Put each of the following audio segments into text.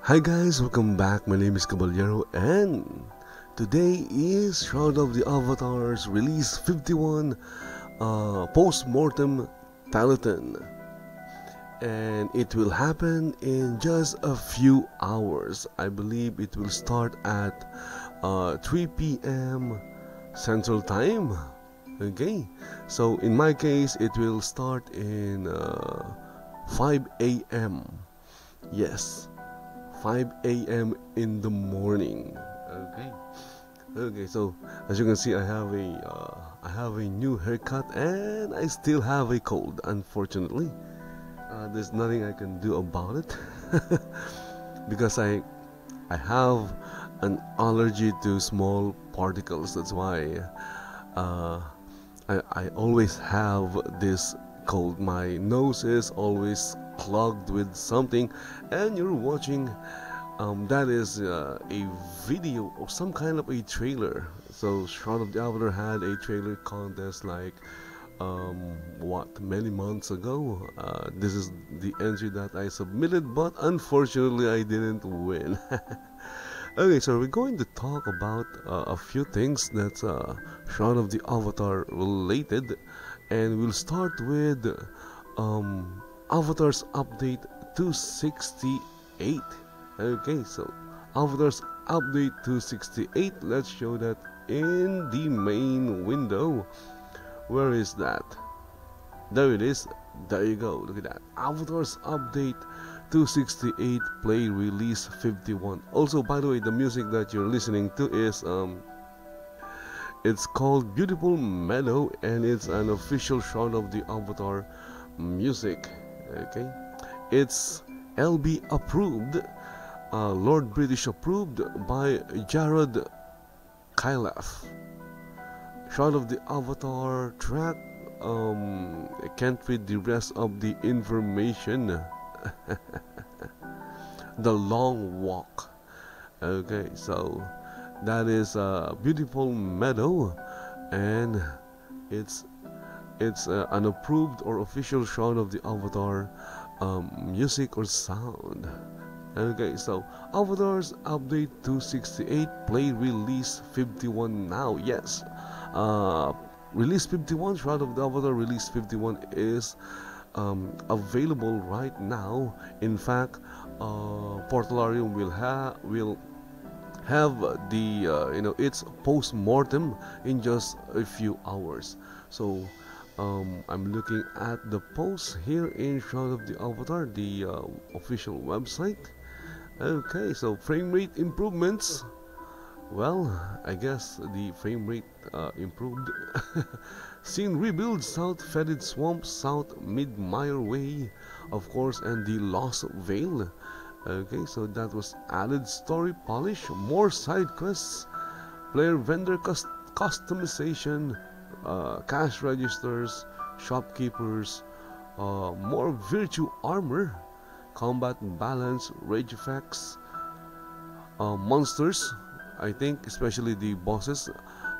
Hi guys, welcome back. My name is Caballero and today is Shroud of the Avatars Release 51 Postmortem Telethon, and it will happen in just a few hours. I believe it will start at 3 p.m. Central Time. Okay, so in my case it will start in 5 a.m. Yes, 5 a.m. in the morning. Okay, so as you can see, I have a new haircut and I still have a cold, unfortunately. There's nothing I can do about it because I have an allergy to small particles. That's why I always have this cold. My nose is always clogged with something, and you're watching that is a video or some kind of a trailer. So Shroud of the Avatar had a trailer contest like many months ago. This is the entry that I submitted, but unfortunately I didn't win. Okay, so we're going to talk about a few things that's Shroud of the Avatar related, and we'll start with Avatar's Update 268. Okay, so Avatar's Update 268, let's show that in the main window. Where is that? There it is. There you go. Look at that. Avatar's Update 268 Play Release 51. Also, by the way, the music that you're listening to is it's called Beautiful Meadow, and it's an official Shroud of the Avatar music. Okay, it's LB approved, Lord British approved by Jared Kylaf. Shroud of the Avatar track. I can't read the rest of the information. The Long Walk. Okay, so that is a Beautiful Meadow, and it's an approved or official Shroud of the Avatar music or sound. Okay, so Avatar's Update 268 Play Release 51 now. Yes, Release 51, Shroud of the Avatar Release 51 is available right now. In fact, Portalarium will have the its post-mortem in just a few hours. So I'm looking at the post here in Shroud of the Avatar, the official website. Okay, so frame rate improvements. Well, I guess the frame rate improved. Scene rebuild, South Fetid Swamp, South Mid-Mire Way, of course, and the Lost Veil. Okay, so that was added story polish, more side quests, player vendor customization, cash registers, shopkeepers, more virtue armor, combat balance, rage effects, monsters. I think especially the bosses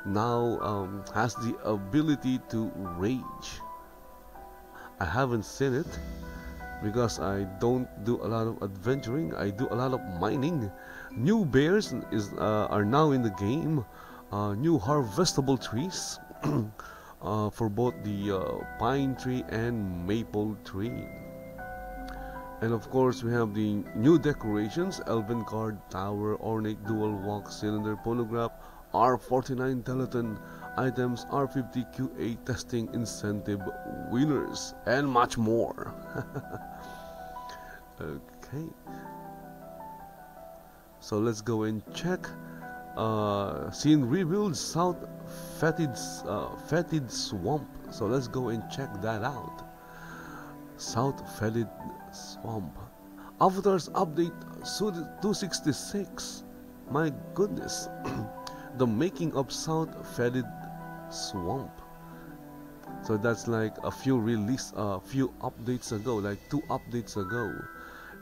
now has the ability to rage. I haven't seen it because I don't do a lot of adventuring. I do a lot of mining. New bears are now in the game. New harvestable trees for both the pine tree and maple tree. And of course we have the new decorations: Elven Guard Tower, ornate dual walk cylinder, phonograph, R49 Telethon items, R50 QA testing incentive winners, and much more. Okay, so let's go and check. Scene rebuild, South Fetid Swamp. So let's go and check that out. South Fetid Swamp. Avatar's Update 266. My goodness. The making of South Fetid Swamp. So that's like a few updates ago, like 2 updates ago.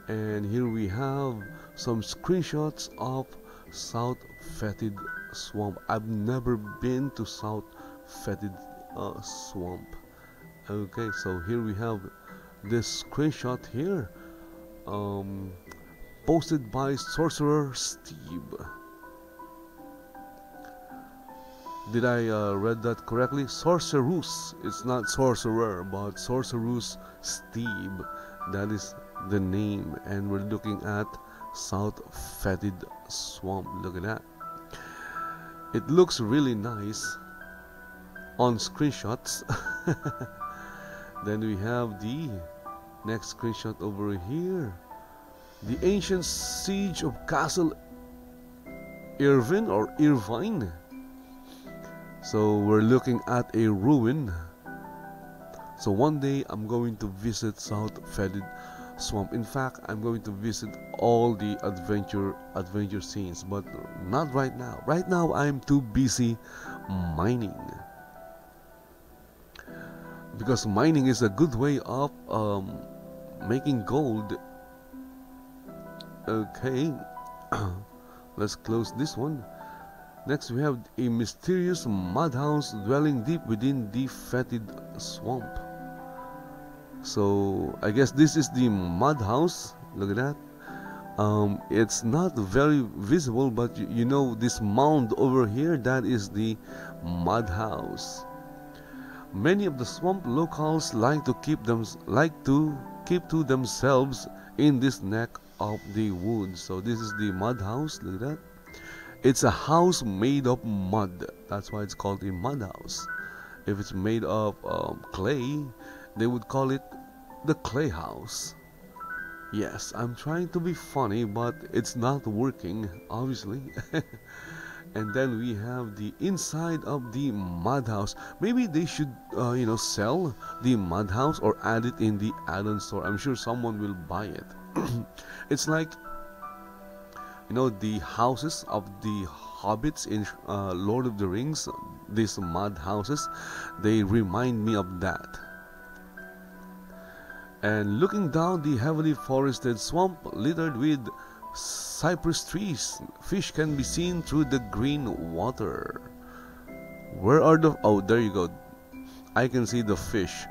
And here we have some screenshots of South Fetid Swamp. I've never been to South Fetid Swamp. Okay, so here we have this screenshot here. posted by Sorcerer Steve. Did I read that correctly? Sorcerus. It's not sorcerer, but Sorcerus Steve. That is the name. And we're looking at South Fetid Swamp. Look at that. It looks really nice on screenshots. Then we have the next screenshot over here. The ancient siege of Castle Irvine. So we're looking at a ruin. So one day I'm going to visit South Fetid Swamp. In fact, I'm going to visit all the adventure scenes, but not right now. Right now I'm too busy mining, because mining is a good way of making gold. Okay. Let's close this one. Next we have a mysterious madhouse dwelling deep within the Fetid Swamp. So I guess this is the madhouse. Look at that. It's not very visible, but you know this mound over here, that is the madhouse. Many of the swamp locals like to keep to themselves in this neck of the woods. So this is the mud house. Look at that. It's a house made of mud. That's why it's called a mud house. If it's made of clay, they would call it the clay house. Yes, I'm trying to be funny, but it's not working, obviously. And then we have the inside of the mud house. Maybe they should sell the mud house or add it in the add-on store. I'm sure someone will buy it. It's like, you know, the houses of the hobbits in Lord of the Rings. These mud houses, they remind me of that. And looking down the heavily forested swamp littered with cypress trees, fish can be seen through the green water. Where are the... oh, there you go. I can see the fish.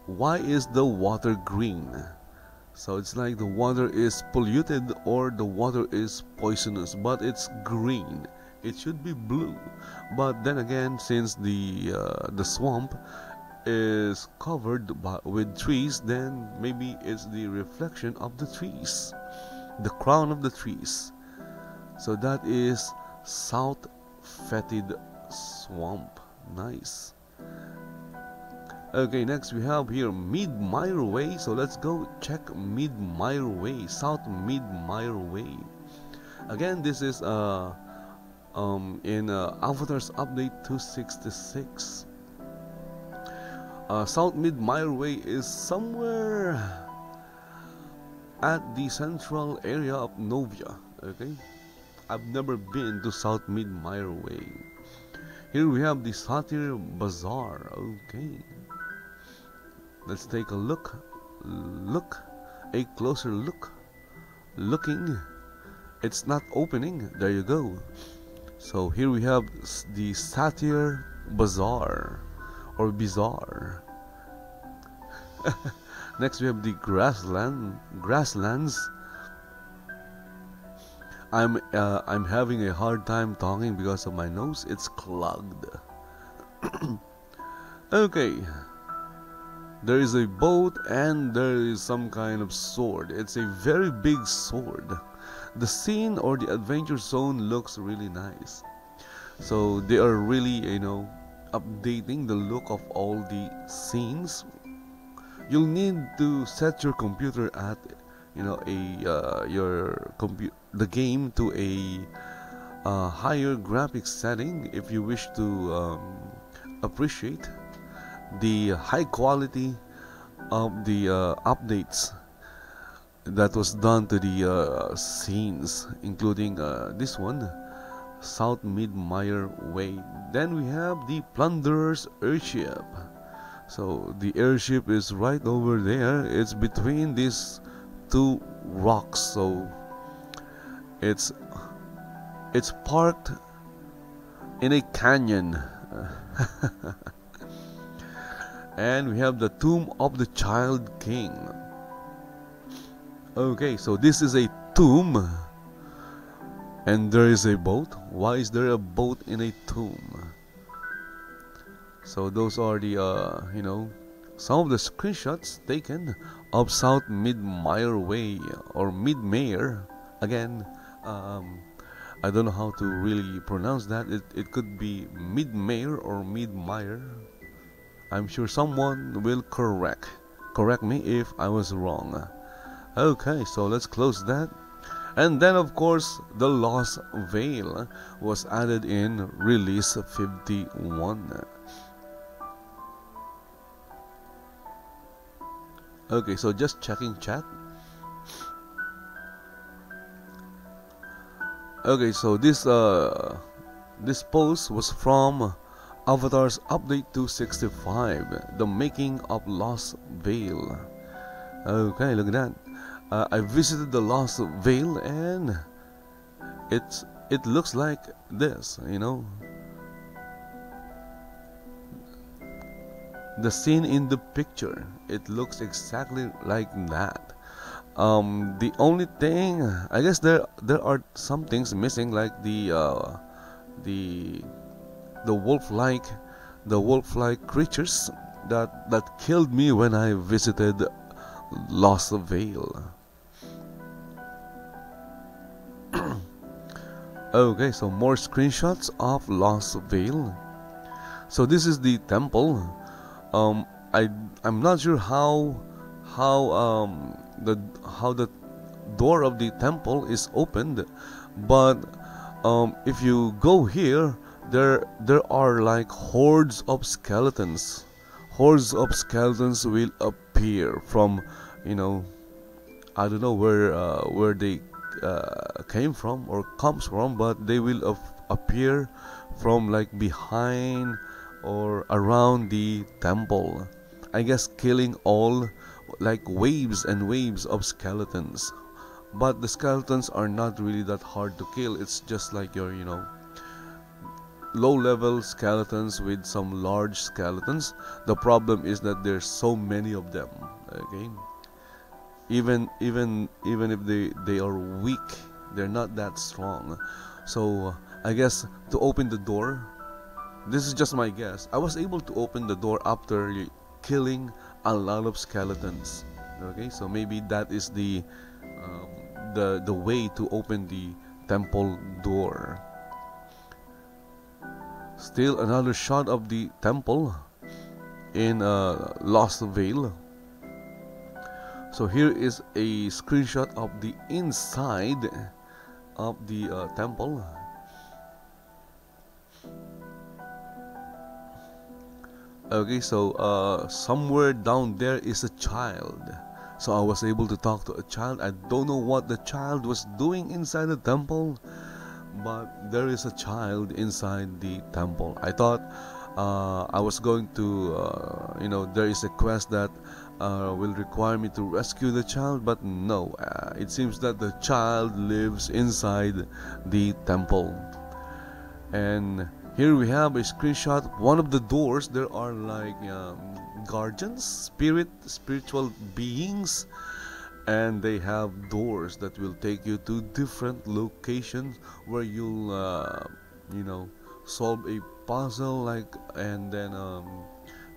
Why is the water green? So it's like the water is polluted or the water is poisonous, but it's green. It should be blue. But then again, since the swamp is covered with trees, then maybe it's the reflection of the trees, the crown of the trees. So that is South Fetid Swamp. Nice. Okay, next we have here Mid-Mire Way. So let's go check Mid-Mire Way, South Mid-Mire Way. Again, this is in Avatar's Update 266. South Mid-Mire Way is somewhere at the central area of Novia. Okay, I've never been to South Mid-Mire Way. Here we have the Satyr Bazaar. Okay, let's take a look. A closer look. Looking. It's not opening. There you go. So here we have the Satyr Bazaar or Bazaar. Next we have the grasslands. I'm having a hard time talking because of my nose. It's clogged. Okay. There is a boat and there is some kind of sword. It's a very big sword. The scene or the adventure zone looks really nice. So they are really, updating the look of all the scenes. You'll need to set your computer at, the game to a higher graphics setting if you wish to appreciate the high quality of the updates that was done to the scenes, including this one, South Mid-Mire Way. Then we have the Plunderer's Airship. So the airship is right over there. It's between these two rocks. So it's parked in a canyon. And we have the Tomb of the Child King. Okay, so this is a tomb, and there is a boat. Why is there a boat in a tomb? So those are the some of the screenshots taken of South Midmire Way, or Midmare. Again, I don't know how to really pronounce that. It could be Midmare or Midmire. I'm sure someone will correct me if I was wrong. Okay, so let's close that. And then of course the Lost Veil was added in release 51. Okay, so just checking chat. Okay, so this post was from Avatar's Update 265, the making of Lost Veil. Okay, look at that. I visited the Lost Veil, and it looks like this, the scene in the picture. It looks exactly like that. The only thing, I guess there are some things missing, like the wolf-like creatures that killed me when I visited Lost Veil. Okay, so more screenshots of Lost Veil. So this is the temple. I'm not sure how the door of the temple is opened, but if you go here, there are like hordes of skeletons. Hordes of skeletons will appear from, I don't know where they came from or comes from, but they will appear from like behind or around the temple. I guess killing all like waves and waves of skeletons. But the skeletons are not really that hard to kill. It's just like your low level skeletons with some large skeletons. The problem is that there's so many of them. Okay, even if they are weak, they're not that strong. So I guess to open the door, this is just my guess, I was able to open the door after killing a lot of skeletons. Okay, so maybe that is the way to open the temple door. Still another shot of the temple in Lost Veil. So here is a screenshot of the inside of the temple. Okay, so somewhere down there is a child. So I was able to talk to a child. I don't know what the child was doing inside the temple, but there is a child inside the temple. I thought I was going to, there is a quest that will require me to rescue the child, but no. It seems that the child lives inside the temple. And here we have a screenshot. One of the doors, there are like guardians, spiritual beings, and they have doors that will take you to different locations where you'll solve a puzzle, like, and then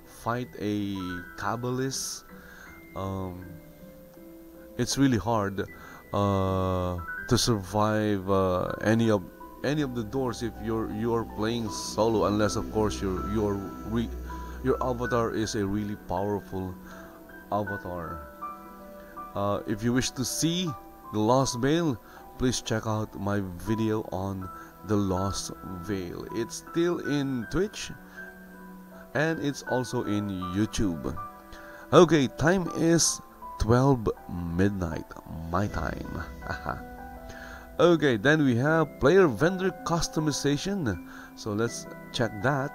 fight a Kabbalist. It's really hard to survive any of the doors if you're playing solo, unless of course your avatar is a really powerful avatar. If you wish to see the Lost Veil, please check out my video on the Lost Veil. It's still in Twitch and it's also in YouTube. Okay, time is 12 midnight my time. Okay, then we have player vendor customization. So let's check that.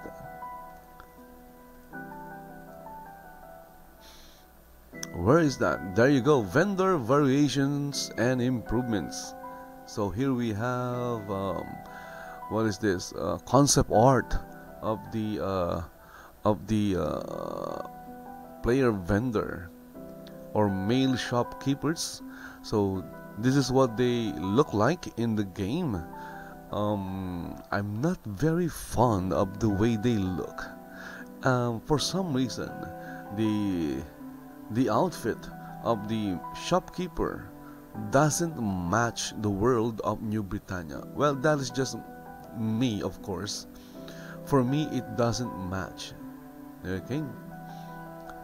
Where is that? There you go. Vendor variations and improvements. So here we have what is this? Concept art of the player vendor. or male shopkeepers. So this is what they look like in the game. I'm not very fond of the way they look. For some reason, the outfit of the shopkeeper doesn't match the world of New Britannia. Well, that is just me, of course. For me, it doesn't match. Okay,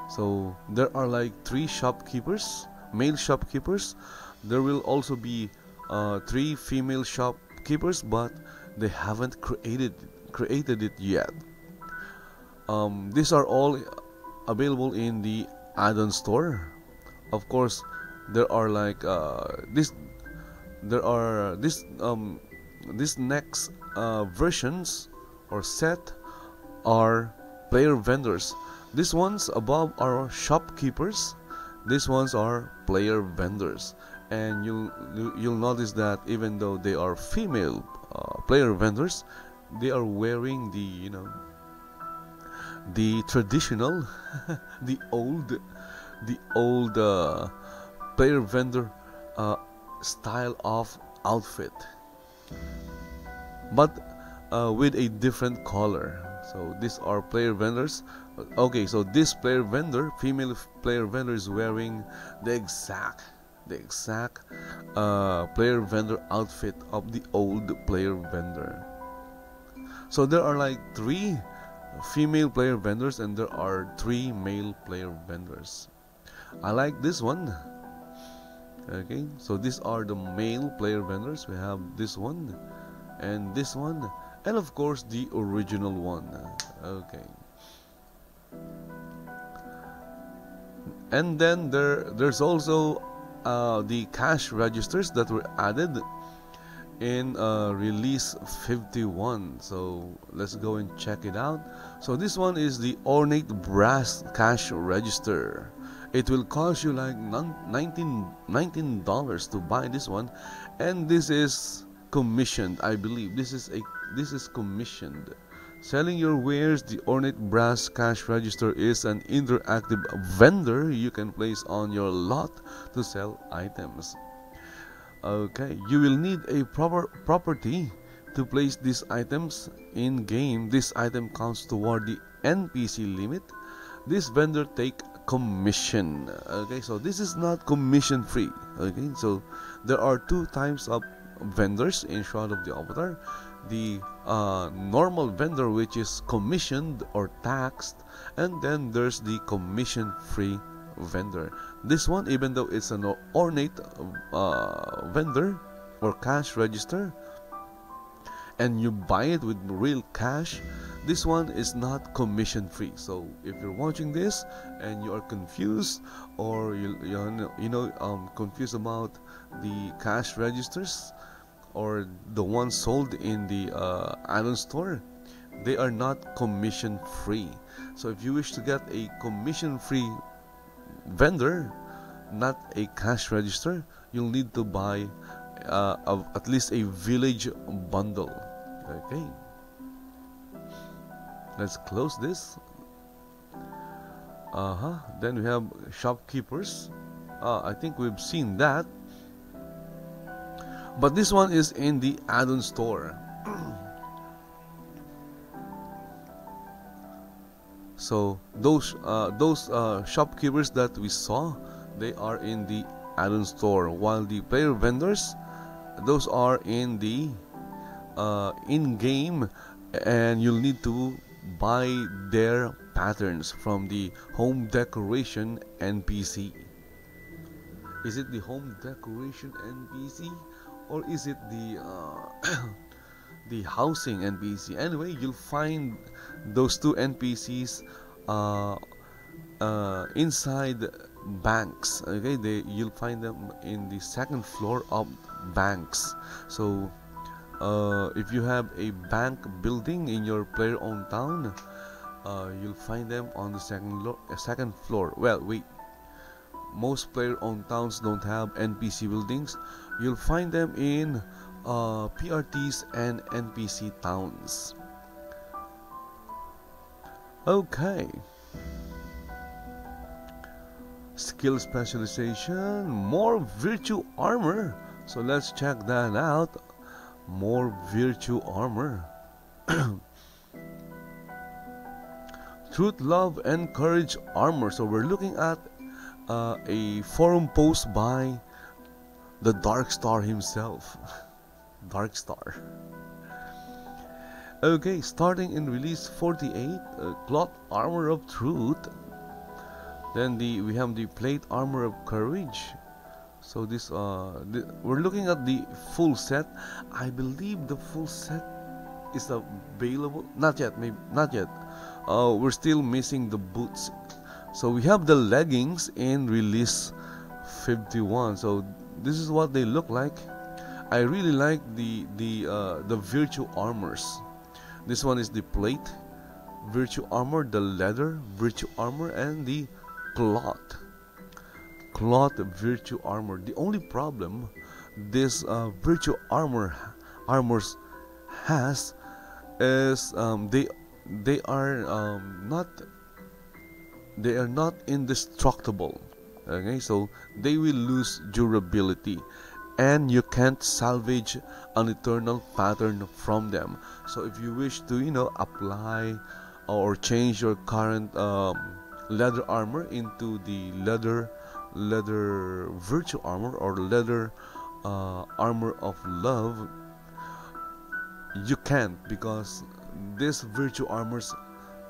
so there are like 3 shopkeepers, male shopkeepers. There will also be 3 female shopkeepers, but they haven't created it yet. These are all available in the add-on store. Of course, there are like this next versions or set are player vendors. These ones above are shopkeepers. These ones are player vendors, and you'll notice that even though they are female player vendors, they are wearing the traditional, the old player vendor style of outfit, but with a different color. So these are player vendors. Okay, so this player vendor, female player vendor, is wearing the exact player vendor outfit of the old player vendor. So there are like 3 female player vendors and there are 3 male player vendors. I like this one. Okay, so these are the male player vendors. We have this one and this one, and of course the original one. Okay, and then there's also the cash registers that were added in release 51. So let's go and check it out. So this one is the ornate brass cash register. It will cost you like $19 to buy this one, and this is commissioned. I believe this is commissioned. Selling your wares, the ornate brass cash register is an interactive vendor you can place on your lot to sell items. Okay, you will need a proper property to place these items in game. This item counts toward the NPC limit. This vendor take commission. Okay, so this is not commission free. Okay, so there are 2 types of vendors in Shroud of the Avatar. The normal vendor, which is commissioned or taxed, and then there's the commission free vendor. This one, even though it's an ornate vendor or cash register and you buy it with real cash, this one is not commission free. So if you're watching this and you are confused, or confused about the cash registers or the ones sold in the add-on store, they are not commission free. So if you wish to get a commission free vendor, not a cash register, you'll need to buy at least a village bundle. Okay, let's close this. Then we have shopkeepers. I think we've seen that, but this one is in the add-on store. So those shopkeepers that we saw, they are in the add-on store, while the player vendors, those are in the in-game, and you'll need to buy their patterns from the home decoration NPC. Is it the home decoration NPC, or is it the the housing NPC? Anyway, you'll find those 2 NPCs inside banks. Okay, you'll find them in the 2nd floor of banks. So if you have a bank building in your player-owned town, you'll find them on the 2nd floor. Well, wait, most player-owned towns don't have NPC buildings. You'll find them in PRTs and NPC towns. Okay. skill specialization, more virtue armor. So let's check that out. More virtue armor. Truth, love, and courage armor. So we're looking at a forum post by the Dark Starr himself. Dark Starr. Okay, starting in release 48, cloth armor of truth. Then we have the plate armor of courage. So this we're looking at the full set. I believe the full set is available. Not yet, maybe not yet. We're still missing the boots. So we have the leggings in release 51. So this is what they look like. I really like the virtue armors. This one is the plate virtue armor, the leather virtue armor, and the cloth virtue armor. The only problem this virtue armors has is they are not indestructible. Okay, so they will lose durability, and you can't salvage an eternal pattern from them. So if you wish to apply or change your current leather armor into the leather virtue armor or leather armor of love, you can't, because these virtue armors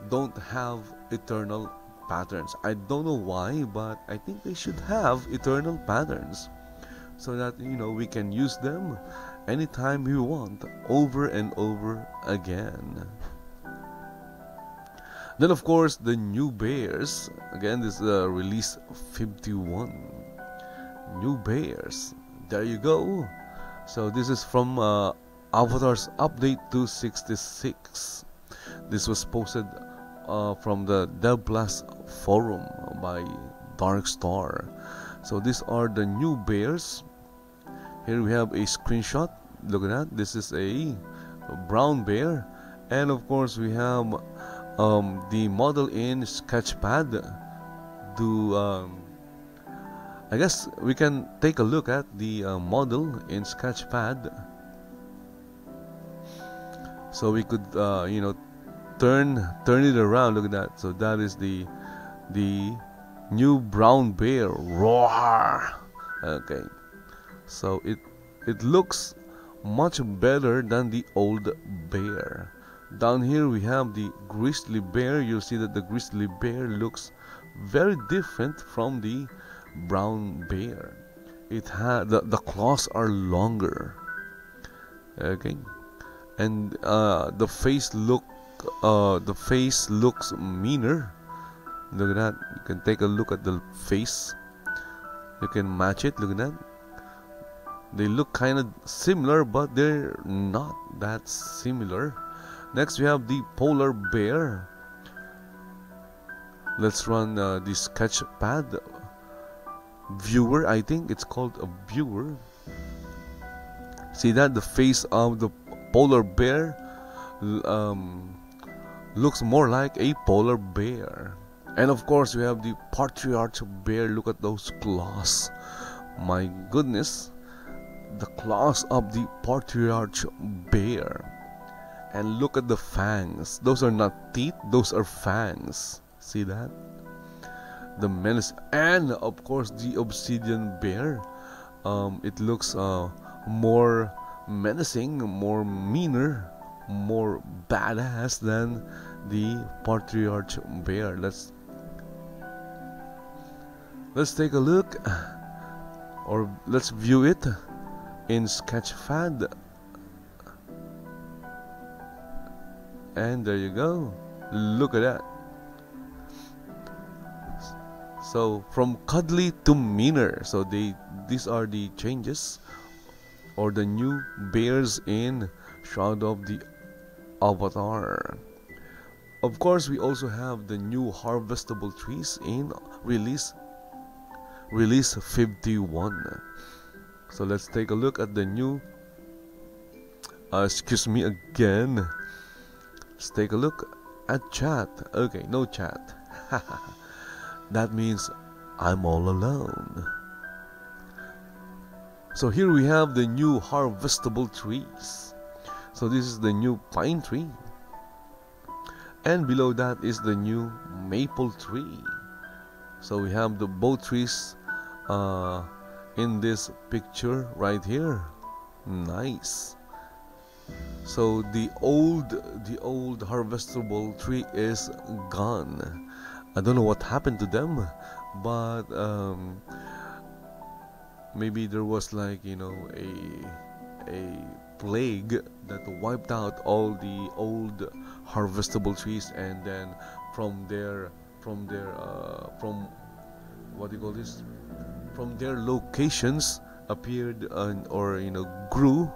don't have eternal patterns. I don't know why, but I think they should have eternal patterns, so that we can use them anytime we want, over and over again. Then of course the new bears. Again, this is release 51. New bears. There you go. So this is from Avatar's update 266. This was posted from the DevBlast forum by Dark Starr. So these are the new bears. Here we have a screenshot. Look at that. This is a brown bear, and of course we have the model in Sketchpad. I guess we can take a look at the model in Sketchpad, so we could turn it around. Look at that. So that is the new brown bear. Roar. Okay, so it looks much better than the old bear. Down here we have the grizzly bear. You'll see that the grizzly bear looks very different from the brown bear. It had the claws are longer. Okay, and the face looks meaner. Look at that. You can take a look at the face. You can match it. Look at that. They look kind of similar, but they're not that similar. Next we have the polar bear. Let's run the Sketchpad viewer. I think it's called a viewer. See that? The face of the polar bear looks more like a polar bear. And of course we have the patriarch bear. Look at those claws. My goodness, the claws of the patriarch bear. And look at the fangs. Those are not teeth, those are fangs. See that? The menace. And of course the obsidian bear. It looks more menacing, more meaner, more badass than the patriarch bear. Let's take a look, or let's view it in Sketchpad. And there you go. Look at that. So from cuddly to meaner. So these are the changes, or the new bears in Shroud of the Avatar. Of course, we also have the new harvestable trees in release 51. So let's take a look at the new. Excuse me again. Let's take a look at chat. Okay, no chat. That means I'm all alone. So here we have the new harvestable trees. So this is the new pine tree, and below that is the new maple tree. So we have the both trees in this picture right here. Nice. So the old harvestable tree is gone. I don't know what happened to them, but maybe there was, like, you know, a plague that wiped out all the old harvestable trees, and then from what do you call this? From their locations appeared or you know, grew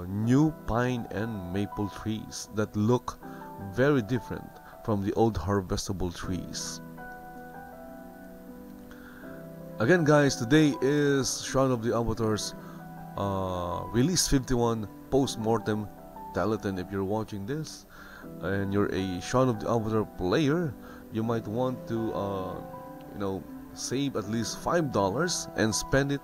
new pine and maple trees that look very different from the old harvestable trees. Again, guys, today is Shroud of the Avatar's Release 51 Postmortem Telethon. If you're watching this and you're a Shroud of the Avatar player, you might want to you know, save at least $5 and spend it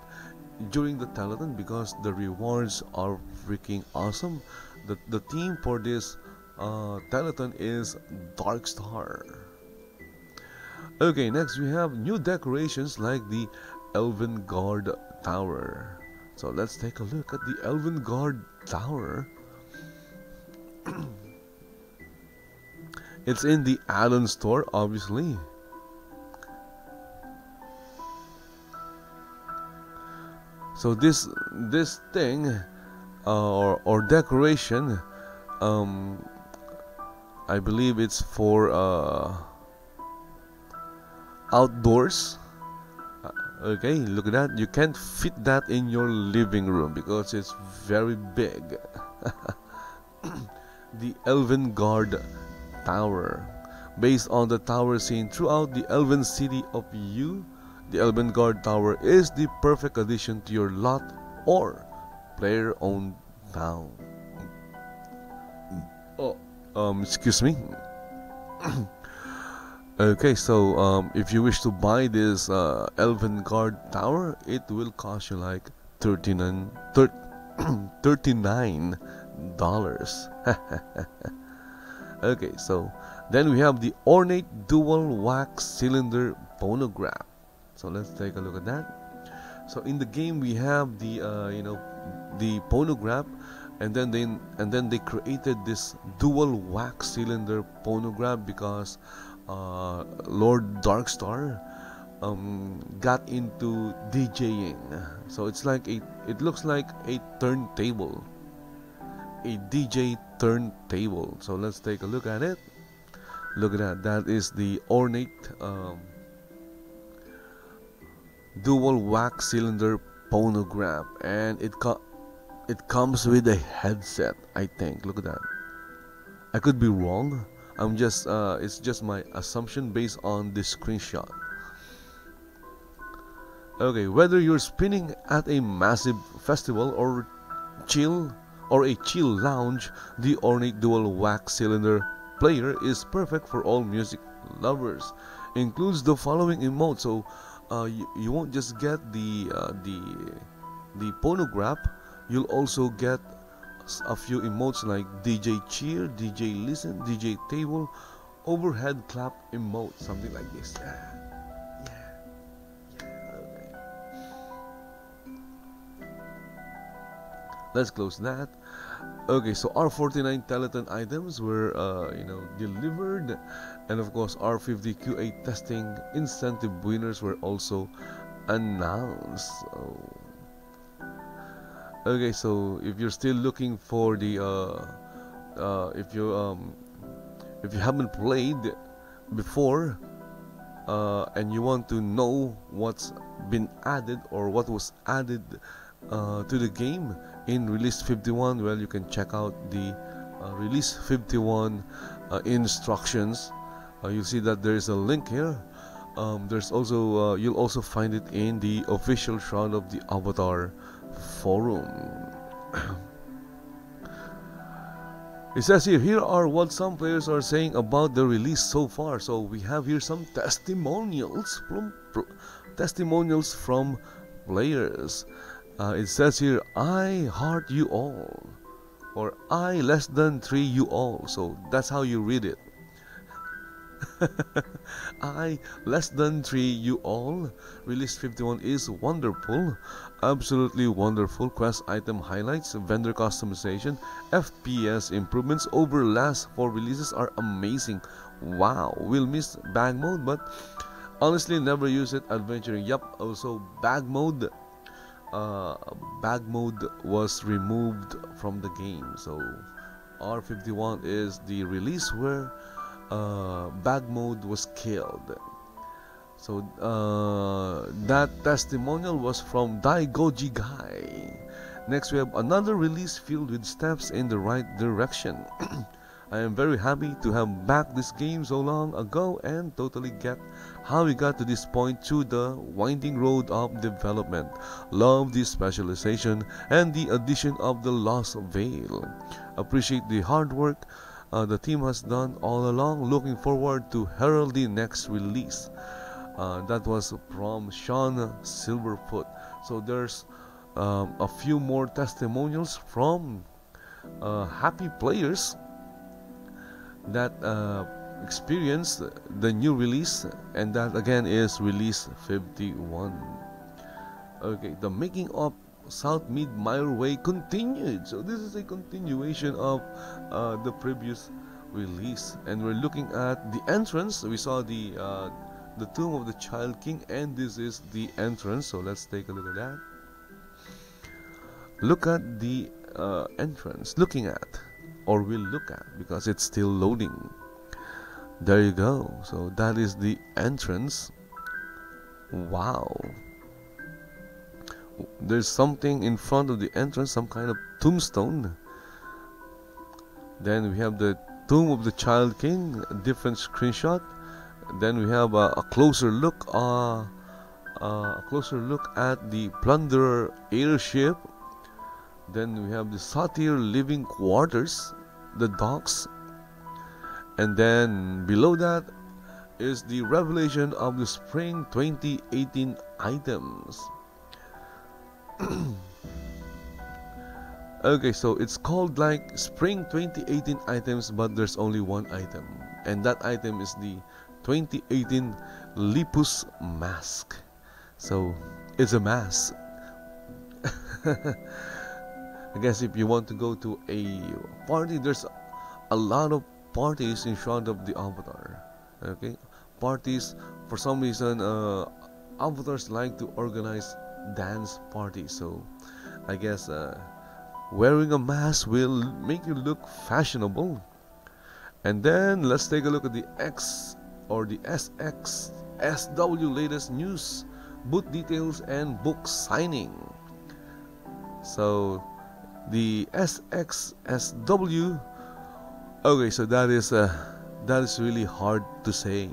during the telethon, because the rewards are freaking awesome. The theme for this telethon is Dark Starr. Okay, next we have new decorations like the Elven Guard Tower. So let's take a look at the Elven Guard Tower. It's in the add-on store, obviously. So this thing or decoration, I believe it's for outdoors. Okay, look at that. You can't fit that in your living room because it's very big. The Elven Guard Tower, based on the tower seen throughout the Elven city of Yu. The Elven Guard Tower is the perfect addition to your lot or player-owned town. Oh, excuse me. Okay, so if you wish to buy this Elven Guard Tower, it will cost you like $39. Okay, so then we have the ornate dual wax cylinder phonograph. So let's take a look at that. So in the game we have the you know, the phonograph, and then they created this dual wax cylinder phonograph because Lord Darkstar got into DJing. So it's like it looks like a turntable, a DJ turntable. So let's take a look at it. Look at that. That is the ornate dual wax cylinder phonograph, and it comes with a headset, I think. Look at that. I could be wrong. I'm just it's just my assumption based on this screenshot. Okay, whether you're spinning at a massive festival or a chill lounge, the ornate dual wax cylinder player is perfect for all music lovers. Includes the following emotes. So you won't just get the phonograph, you'll also get a few emotes like DJ cheer, DJ listen, DJ table, overhead clap emote, something like this. Okay. Let's close that. Okay, so R49 Telethon items were you know, delivered, and of course R50 QA testing incentive winners were also announced. Okay, so if you're still looking for the if you haven't played before and you want to know what's been added or what was added to the game in Release 51, well, you can check out the Release 51 instructions. You'll see that there is a link here. There's also you'll also find it in the official Shroud of the Avatar forum. It says here are what some players are saying about the release so far. So we have here some testimonials from players. It says here, I heart you all, or I less than 3 you all. So that's how you read it. I less than 3 you all. Release 51 is wonderful, absolutely wonderful. Quest item highlights, vendor customization, FPS improvements over last 4 releases are amazing. Wow, we'll miss bag mode, but honestly never use it adventuring. Yup, also bag mode was removed from the game. So R51 is the release where bag mode was killed. So that testimonial was from Daigoji Guy. Next we have another release filled with steps in the right direction. I am very happy to have backed this game so long ago and totally get how we got to this point through the winding road of development. Love the specialization and the addition of the Lost Veil. Appreciate the hard work the team has done all along. Looking forward to herald the next release. That was from Sean Silverfoot. So there's a few more testimonials from happy players that experienced the new release, and that again is release 51. Okay, the making of South Mid-Mire Way continued. So this is a continuation of the previous release, and we're looking at the entrance. We saw the Tomb of the Child King, and this is the entrance. So let's take a look at that. Look at the entrance. Looking at, or will look at, because it's still loading. There you go. So that is the entrance. Wow. There's something in front of the entrance, some kind of tombstone. Then we have the Tomb of the Child King, a different screenshot. Then we have a closer look at the Plunderer airship. Then we have the Satyr living quarters, the docks, and then below that is the revelation of the Spring 2018 items. Okay, so it's called like Spring 2018 items, but there's only one item, and that item is the 2018 Lipus mask. So it's a mask. I guess if you want to go to a party, there's a lot of parties in front of the avatar. Okay, parties, for some reason avatars like to organize dance parties. So I guess wearing a mask will make you look fashionable. And then let's take a look at the SXSW latest news, booth details and book signing. So the SXSW, okay, so that is really hard to say.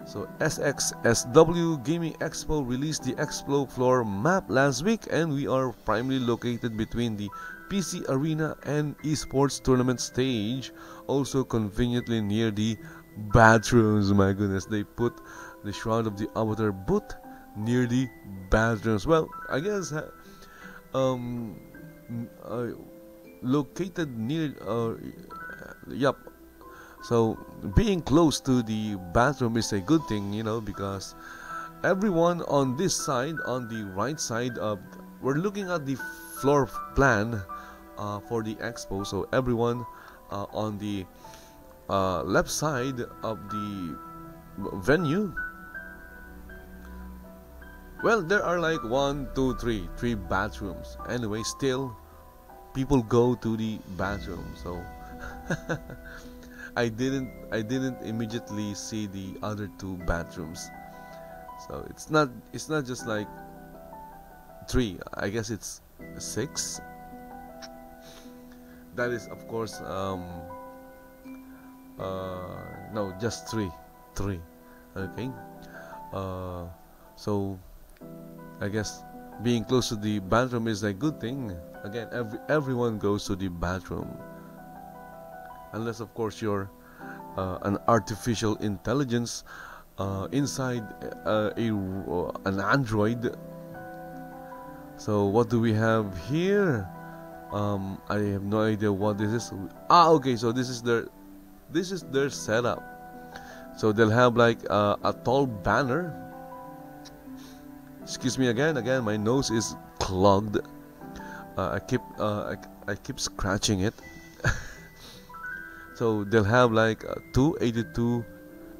So SXSW Gaming Expo released the Expo floor map last week, and we are primarily located between the PC Arena and Esports Tournament stage, also conveniently near the bathrooms. My goodness, they put the Shroud of the Avatar booth near the bathrooms. Well, I guess located near yup, so being close to the bathroom is a good thing, you know, because everyone on this side, on the right side of, we're looking at the floor plan for the expo, so everyone on the left side of the venue, well, there are like 3 bathrooms. Anyway, still people go to the bathroom. So I didn't immediately see the other 2 bathrooms. So it's not just like 3. I guess it's 6. That is, of course, no, just 3. Okay. So I guess being close to the bathroom is a good thing. Again, everyone goes to the bathroom. unless of course you're an artificial intelligence inside an android. So what do we have here? I have no idea what this is. Okay, so this is their setup. So they'll have like a tall banner. Excuse me again, my nose is clogged. I keep scratching it. So they'll have like a 282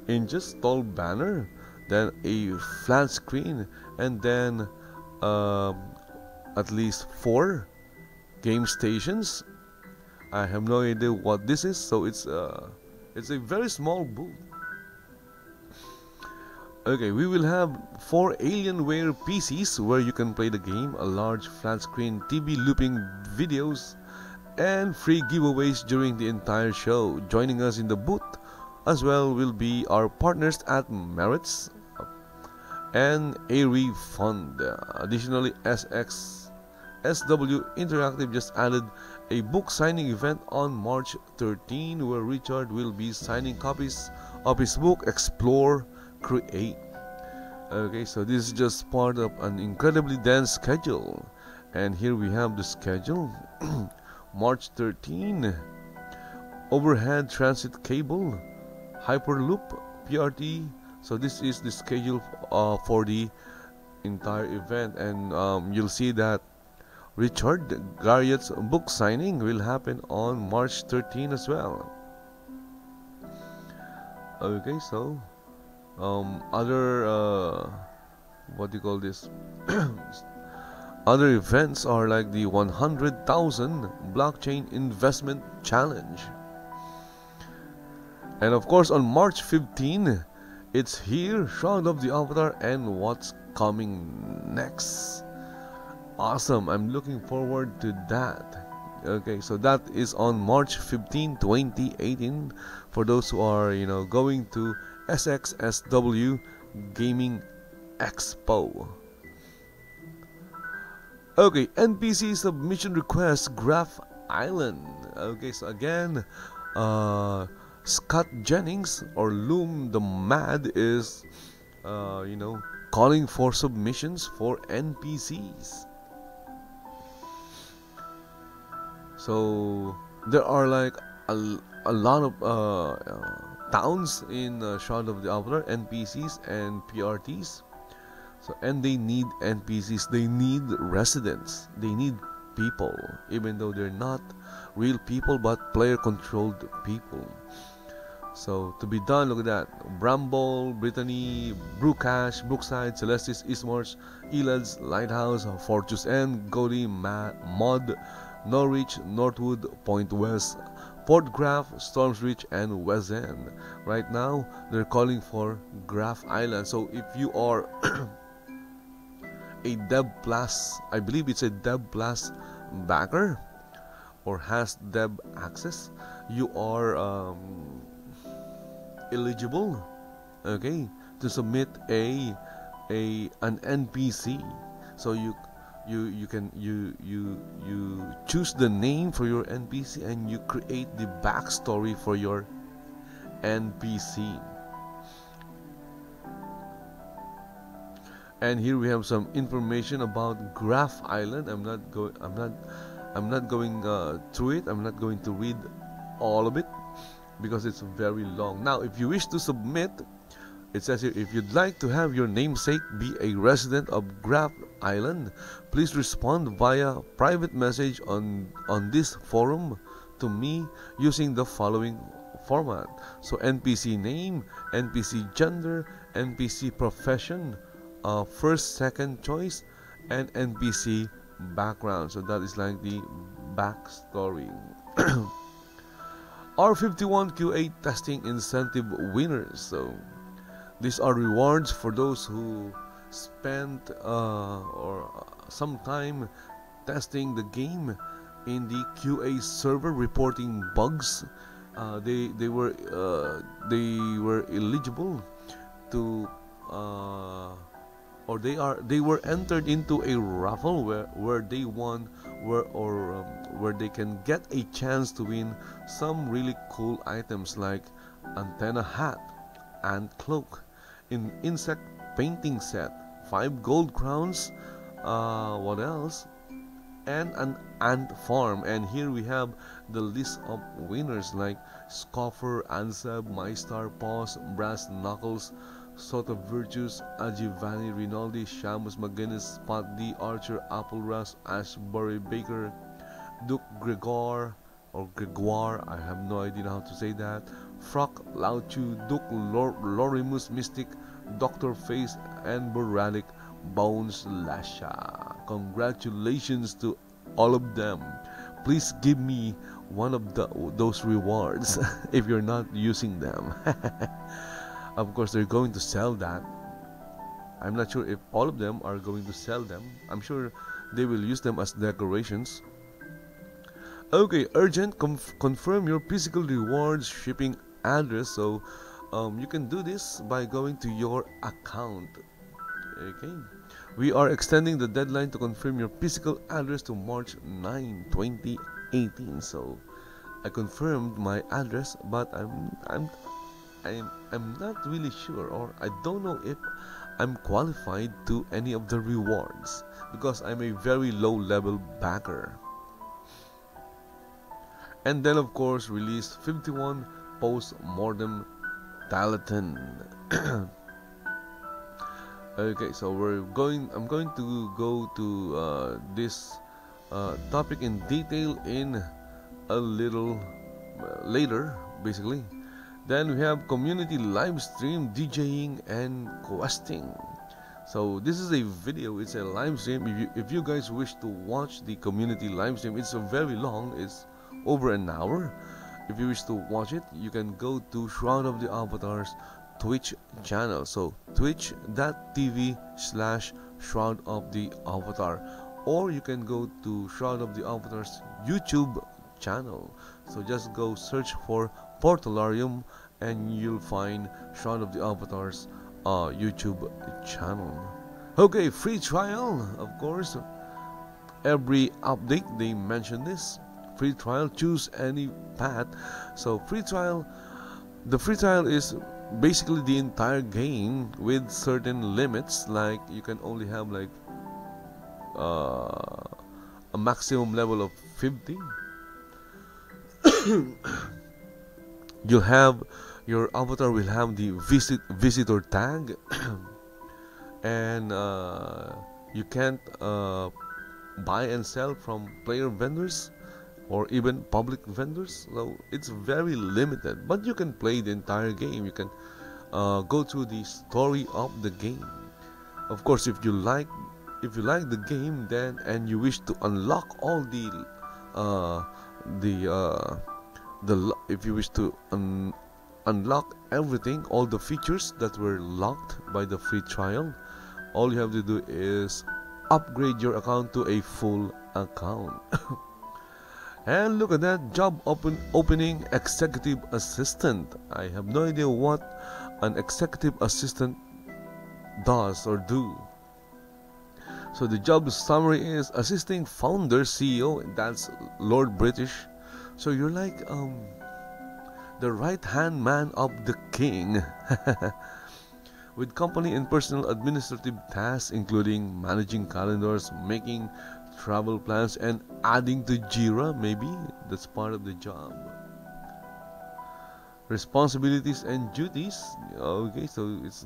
inches tall banner, then a flat screen, and then at least 4 game stations. I have no idea what this is, so it's a very small booth. Okay, we will have 4 Alienware PCs where you can play the game, a large flat screen TV looping videos, and free giveaways during the entire show. Joining us in the booth as well will be our partners at Merits and ARI Fund. Additionally, SXSW Interactive just added a book signing event on March 13 where Richard will be signing copies of his book Explore Create. Okay, so this is just part of an incredibly dense schedule, and here we have the schedule. March 13, overhead transit cable, Hyperloop, PRT. So this is the schedule for the entire event, and you'll see that Richard Garriott's book signing will happen on March 13 as well. Okay, so other what do you call this? Other events are like the 100,000 blockchain investment challenge, and of course on March 15 it's here, Shroud of the Avatar and what's coming next. Awesome, I'm looking forward to that. Okay, so that is on March 15, 2018 for those who are going to SXSW Gaming Expo. Okay, NPC submission request Graph Island. Okay, so again, Scott Jennings or Loom the Mad is calling for submissions for NPCs. So there are like a lot of towns in Shroud of the Avatar, NPCs and PRTs. So, and they need NPCs, they need residents, they need people, even though they're not real people but player controlled people. So to be done, look at that: Bramble, Brittany, Brewcash, Brookside, Celestis, Eastmarch, Elad's, Lighthouse, Fortress End, Godi, Mod, Norwich, Northwood, Point West, Port Graph, Storms Reach, and West End. Right now, they're calling for Graph Island. So if you are a Dev Plus, I believe it's a Dev Plus backer or has Dev access, you are eligible, okay, to submit an NPC. So you choose the name for your NPC and you create the backstory for your NPC. And here we have some information about Graph Island. I'm not going through it. I'm not going to read all of it because it's very long. Now, if you wish to submit, it says here, if you'd like to have your namesake be a resident of Graph Island, please respond via private message on this forum to me using the following format. So NPC name, NPC gender, NPC profession, first, second choice, and NPC background. So that is like the backstory. R51 QA testing incentive winners. So these are rewards for those who spent some time testing the game in the QA server, reporting bugs. They were eligible to or they were entered into a raffle where they won, where they can get a chance to win some really cool items like antenna hat and cloak, insect painting set, 5 gold crowns, what else, and an ant farm. And here we have the list of winners like Scoffer, Ansab, My Star, Paws, Brass Knuckles, Soto Virtues, Ajivani, Rinaldi, Shamus McGuinness, Spot D, Archer, Apple Ras, Ashbury Baker, Duke Gregoire, I have no idea how to say that, Frock, Lao Chu, Duke Lorimus Mystic, Dr. Face, and Boradic Bones Lasha. Congratulations to all of them. Please give me one of those rewards if you're not using them. Of course, they're going to sell that. I'm not sure if all of them are going to sell them. I'm sure they will use them as decorations. Okay, urgent, confirm your physical rewards shipping address. So you can do this by going to your account. Okay, we are extending the deadline to confirm your physical address to March 9, 2018. So I confirmed my address, but I'm not really sure, or I don't know if I'm qualified to any of the rewards because I'm a very low level backer. And then of course released 51 Postmortem Telethon. Okay, so I'm going to go to this topic in detail in a little later, basically. Then we have community live stream, DJing and questing. So this is a video, it's a live stream. If you guys wish to watch the community live stream, it's very long, it's over an hour. If you wish to watch it, you can go to Shroud of the Avatar's Twitch channel. So twitch.tv/Shroud of the Avatar, or you can go to Shroud of the Avatar's YouTube channel. So just go search for Portalarium and you'll find Shroud of the Avatar's YouTube channel. Okay, free trial, of course. Every update they mention this. Free trial, choose any path. So free trial, the free trial is basically the entire game with certain limits, like you can only have like a maximum level of 50. You'll have your avatar will have the visitor tag, and you can't buy and sell from player vendors or even public vendors. So it's very limited, but you can play the entire game. You can go through the story of the game. Of course, if you like the game, then and you wish to unlock all if you wish to unlock everything, all the features that were locked by the free trial, all you have to do is upgrade your account to a full account. And look at that job opening, executive assistant. I have no idea what an executive assistant does or do. So the job summary is assisting founder, CEO, and that's Lord British. So you're like the right-hand man of the king. With company and personal administrative tasks including managing calendars, making travel plans, and adding to Jira. Maybe that's part of the job. Responsibilities and duties. Okay, so it's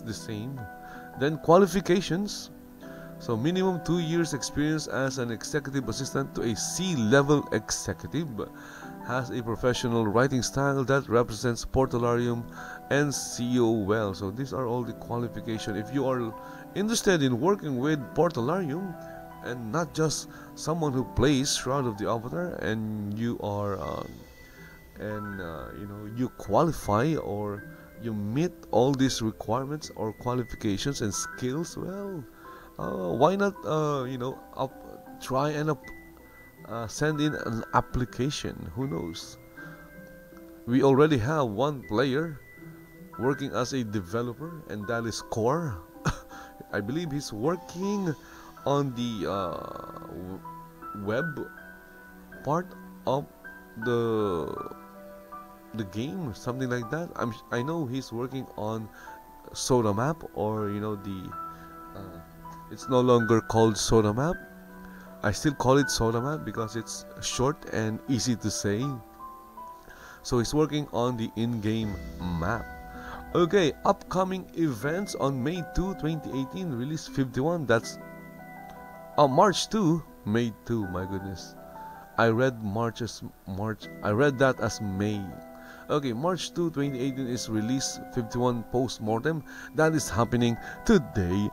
the same. Then qualifications. So minimum 2 years experience as an executive assistant to a C-level executive, has a professional writing style that represents Portalarium and CEO well. So these are all the qualifications. If you are interested in working with Portalarium and not just someone who plays Shroud of the Avatar, and you are you qualify or you meet all these requirements or qualifications and skills, well, why not try and send in an application. Who knows, we already have one player working as a developer, and that is Core. I believe he's working on the web part of the game or something like that. I know he's working on Soda Map, or you know, the it's no longer called Soda Map. I still call it Soda Map because it's short and easy to say. So he's working on the in-game map. Okay, upcoming events on May 2, 2018, release 51. That's March 2, May 2. My goodness, I read March as March. I read that as May. Okay, March 2, 2018 is release 51 Postmortem. That is happening today,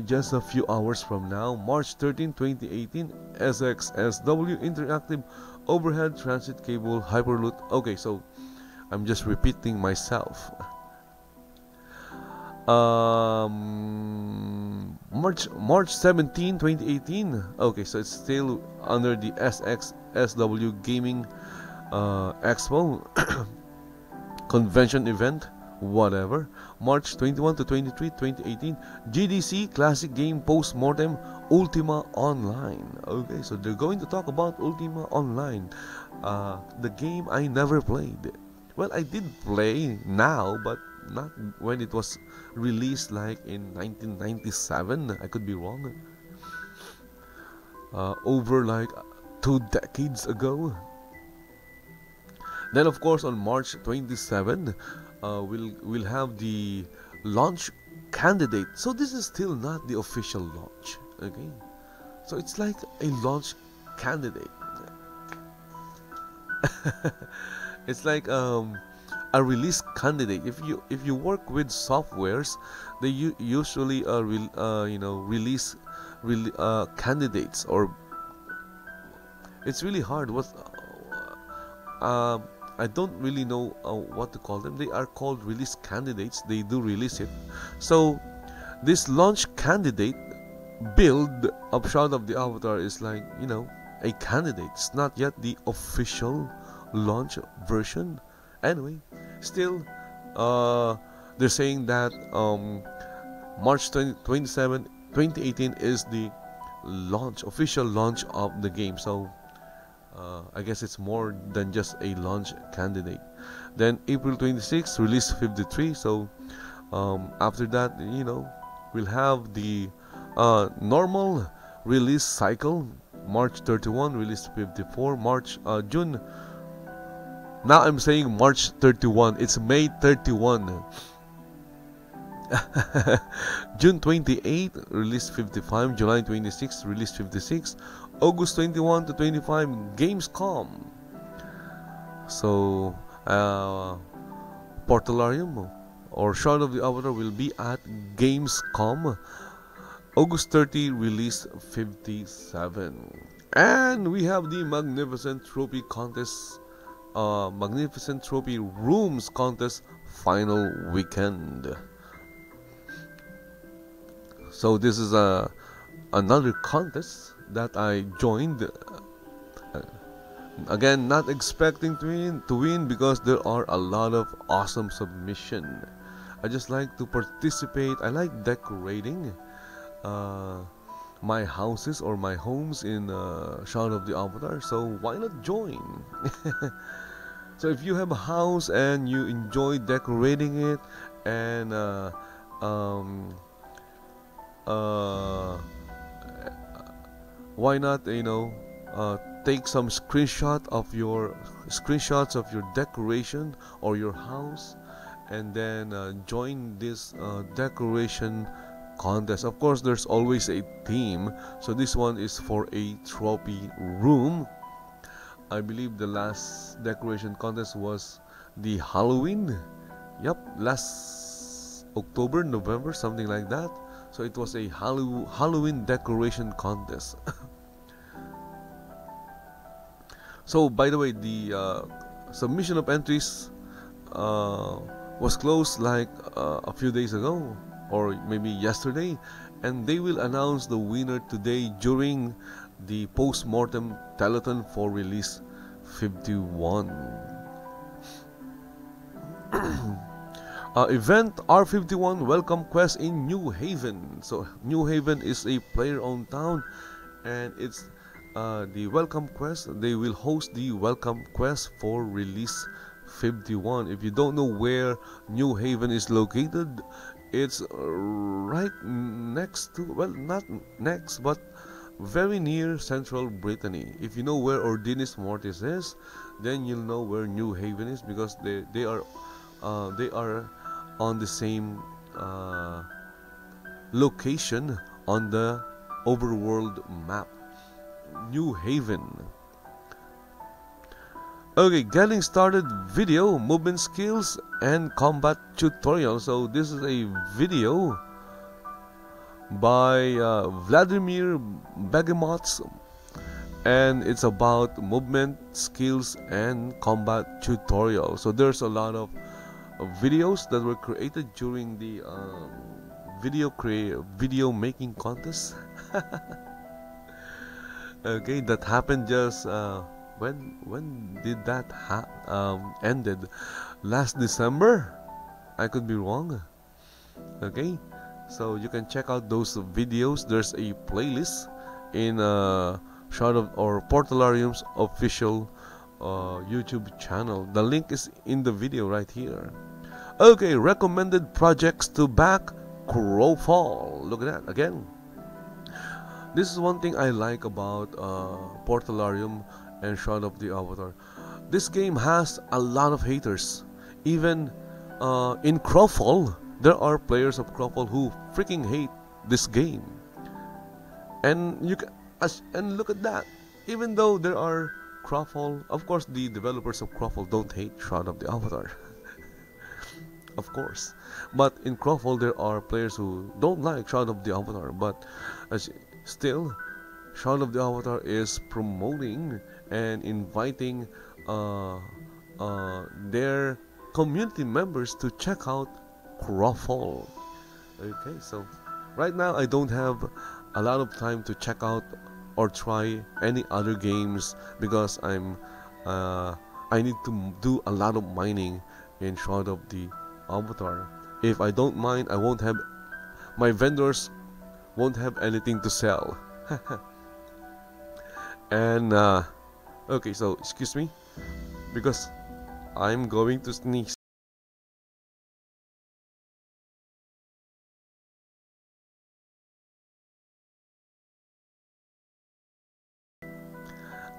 just a few hours from now. March 13, 2018, SXSW Interactive Overhead Transit Cable Hyperloop. Okay, so I'm just repeating myself. March 17, 2018. Okay, so it's still under the SXSW Gaming Expo convention event, whatever. March 21 to 23, 2018, GDC Classic Game Postmortem Ultima Online. Okay, so they're going to talk about Ultima Online, the game I never played. Well, I did play now, but not when it was released, like in 1997. I could be wrong. Over like 2 decades ago. Then of course on March 27, we'll have the launch candidate. So this is still not the official launch. Okay, so it's like a launch candidate. It's like a release candidate. If you work with softwares, they usually release candidates, or it's really hard. I don't really know what to call them. They are called release candidates. They do release it. So this launch candidate build of Shroud of the Avatar is like, you know, a candidate. It's not yet the official launch version. Anyway, still they're saying that March 27, 2018 is the official launch of the game. So I guess it's more than just a launch candidate. Then April 26, release 53. So after that, you know, we'll have the normal release cycle. March 31, release 54. June. Now I'm saying March 31. It's May 31. June 28, release 55. July 26, release 56. August 21 to 25, Gamescom. So Portalarium or Shroud of the Avatar will be at Gamescom. August 30, release 57. And we have the Magnificent Trophy Contest, Magnificent Trophy Rooms Contest final weekend. So this is another contest that I joined. Again, not expecting to win because there are a lot of awesome submission. I just like to participate. I like decorating my houses or my homes in Shroud of the Avatar. So why not join? So if you have a house and you enjoy decorating it, and why not, you know, take some screenshots of your decoration or your house, and then join this decoration contest. Of course, there's always a theme. So this one is for a trophy room. I believe the last decoration contest was the Halloween. Yep, last October, November, something like that. So it was a Halloween decoration contest. So by the way, the submission of entries was closed like a few days ago, or maybe yesterday, and they will announce the winner today during the Postmortem Telethon for release 51. Event R51 Welcome Quest in New Haven. So New Haven is a player-owned town, and it's the Welcome Quest. They will host the Welcome Quest for release 51. If you don't know where New Haven is located, it's right next to, well, not next, but very near central Brittany. If you know where Ordinis Mortis is, then you'll know where New Haven is, because they are on the same location on the overworld map. New Haven. Okay, getting started video, movement skills, and combat tutorial. So this is a video by Vladimir Begemots, and it's about movement skills and combat tutorial. So there's a lot of videos that were created during the video making contest. Okay, that happened just when did that ended? Last December? I could be wrong. Okay, so you can check out those videos. There's a playlist in Shroud of or Portalarium's official YouTube channel. The link is in the video right here. Okay, recommended projects to back Crowfall. Look at that again. This is one thing I like about Portalarium and Shroud of the Avatar. This game has a lot of haters. Even in Crowfall, there are players of Crowfall who freaking hate this game. And you can, and look at that. Even though there are Crowfall, of course, the developers of Crowfall don't hate Shroud of the Avatar. Of course, but in Crowfall there are players who don't like Shroud of the Avatar, but still, Shroud of the Avatar is promoting and inviting their community members to check out Crowfall. Okay, so right now I don't have a lot of time to check out or try any other games, because I need to do a lot of mining in Shroud of the Avatar. If I don't mine, I won't have, my vendors won't have anything to sell. And okay, so excuse me, because I'm going to sneeze.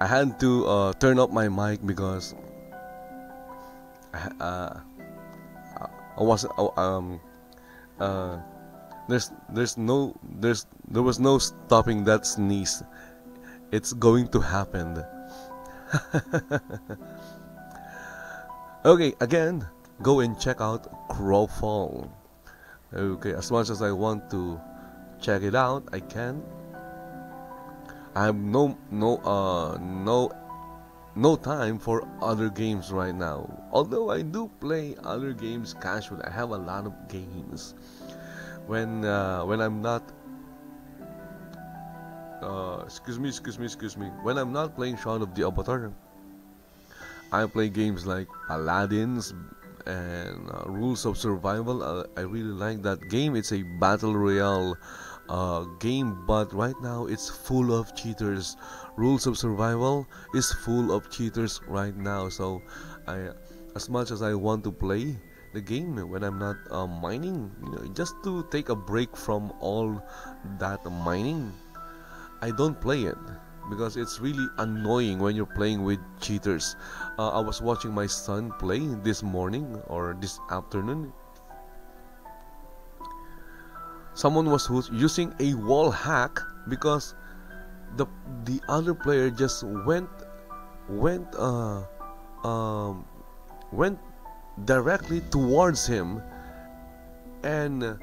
I had to turn up my mic because I wasn't. There was no stopping that sneeze. It's going to happen. Okay, again, go and check out Crowfall. Okay, as much as I want to check it out, I can. I have no time for other games right now. Although I do play other games casually. I have a lot of games. When I'm not excuse me. When I'm not playing Shroud of the Avatar, I play games like Paladins and Rules of Survival. I really like that game. It's a battle royale game, but right now it's full of cheaters. Rules of Survival is full of cheaters right now. So as much as I want to play the game when I'm not mining, just to take a break from all that mining, I don't play it, because it's really annoying when you're playing with cheaters. I was watching my son play this morning or this afternoon. Someone was using a wall hack because the other player just went directly towards him, and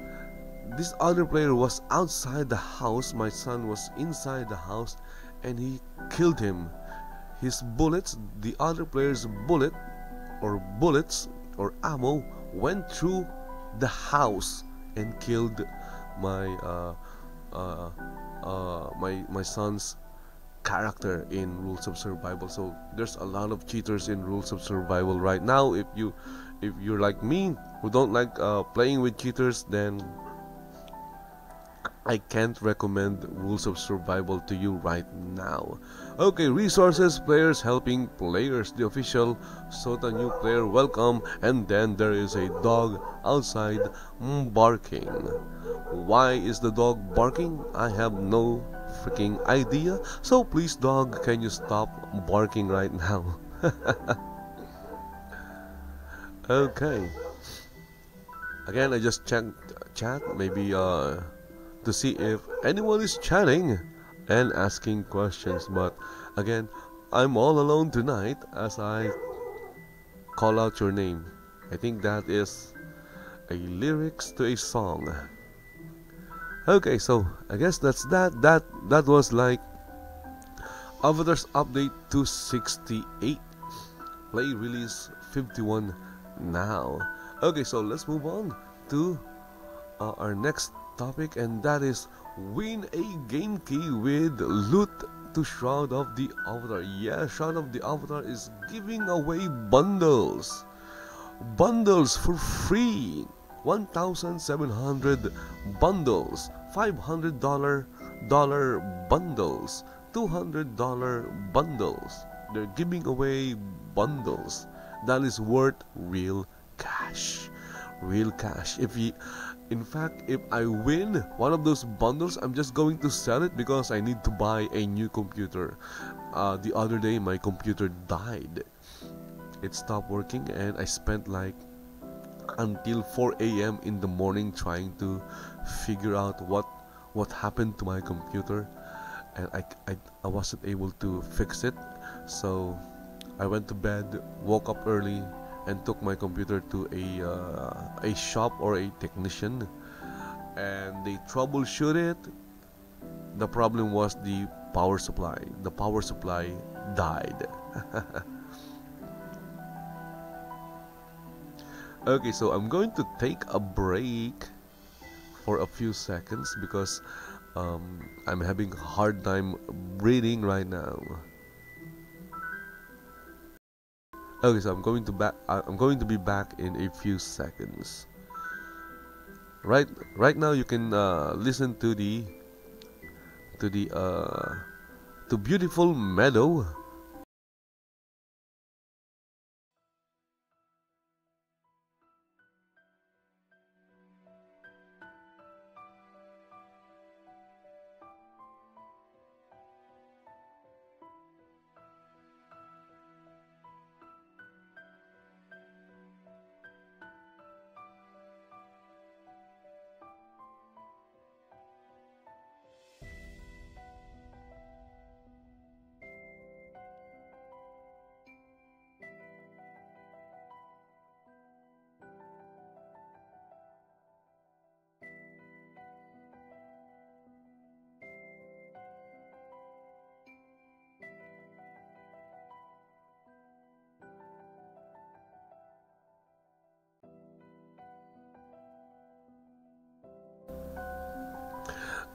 this other player was outside the house. My son was inside the house, and he killed him. His bullets, the other player's bullets or ammo went through the house and killed my my son's character in Rules of Survival. So there's a lot of cheaters in Rules of Survival right now. if you're like me who don't like playing with cheaters, then I can't recommend Rules of Survival to you right now. Okay, resources, players helping players, the official Sota new player welcome, and then there is a dog outside barking. Why is the dog barking? I have no freaking idea. So please dog, can you stop barking right now? Okay. Again, I just checked chat, maybe to see if anyone is chatting and asking questions, but again, I'm all alone tonight as I call out your name. I think that is a lyrics to a song. Okay, so I guess that's that was like Avatar's Update 268, play release 51 now. Okay, so let's move on to our next topic, and that is win a game key with loot to Shroud of the Avatar. Yeah, Shroud of the Avatar is giving away bundles for free. 1,700 bundles, $500 bundles, $200 bundles. They're giving away bundles that is worth real cash. In fact, if I win one of those bundles, I'm just going to sell it because I need to buy a new computer. The other day my computer died. It stopped working and I spent like until 4 a.m. in the morning trying to figure out what happened to my computer, and I wasn't able to fix it. So I went to bed, woke up early, and took my computer to a shop or a technician, and they troubleshoot it. The problem was the power supply. The power supply died. Okay, so I'm going to take a break for a few seconds because I'm having a hard time breathing right now. Okay, so I'm going to be back in a few seconds. Right now you can listen to Beautiful Meadow.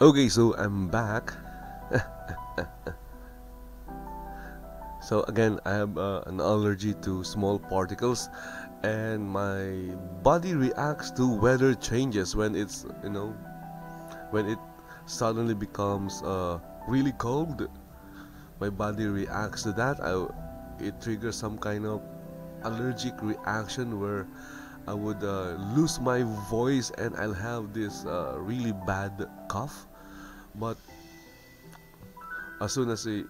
Okay, so I'm back. So again, I have an allergy to small particles, and my body reacts to weather changes when it's when it suddenly becomes really cold. My body reacts to that. It triggers some kind of allergic reaction where I would lose my voice and I'll have this really bad cough. But as soon as it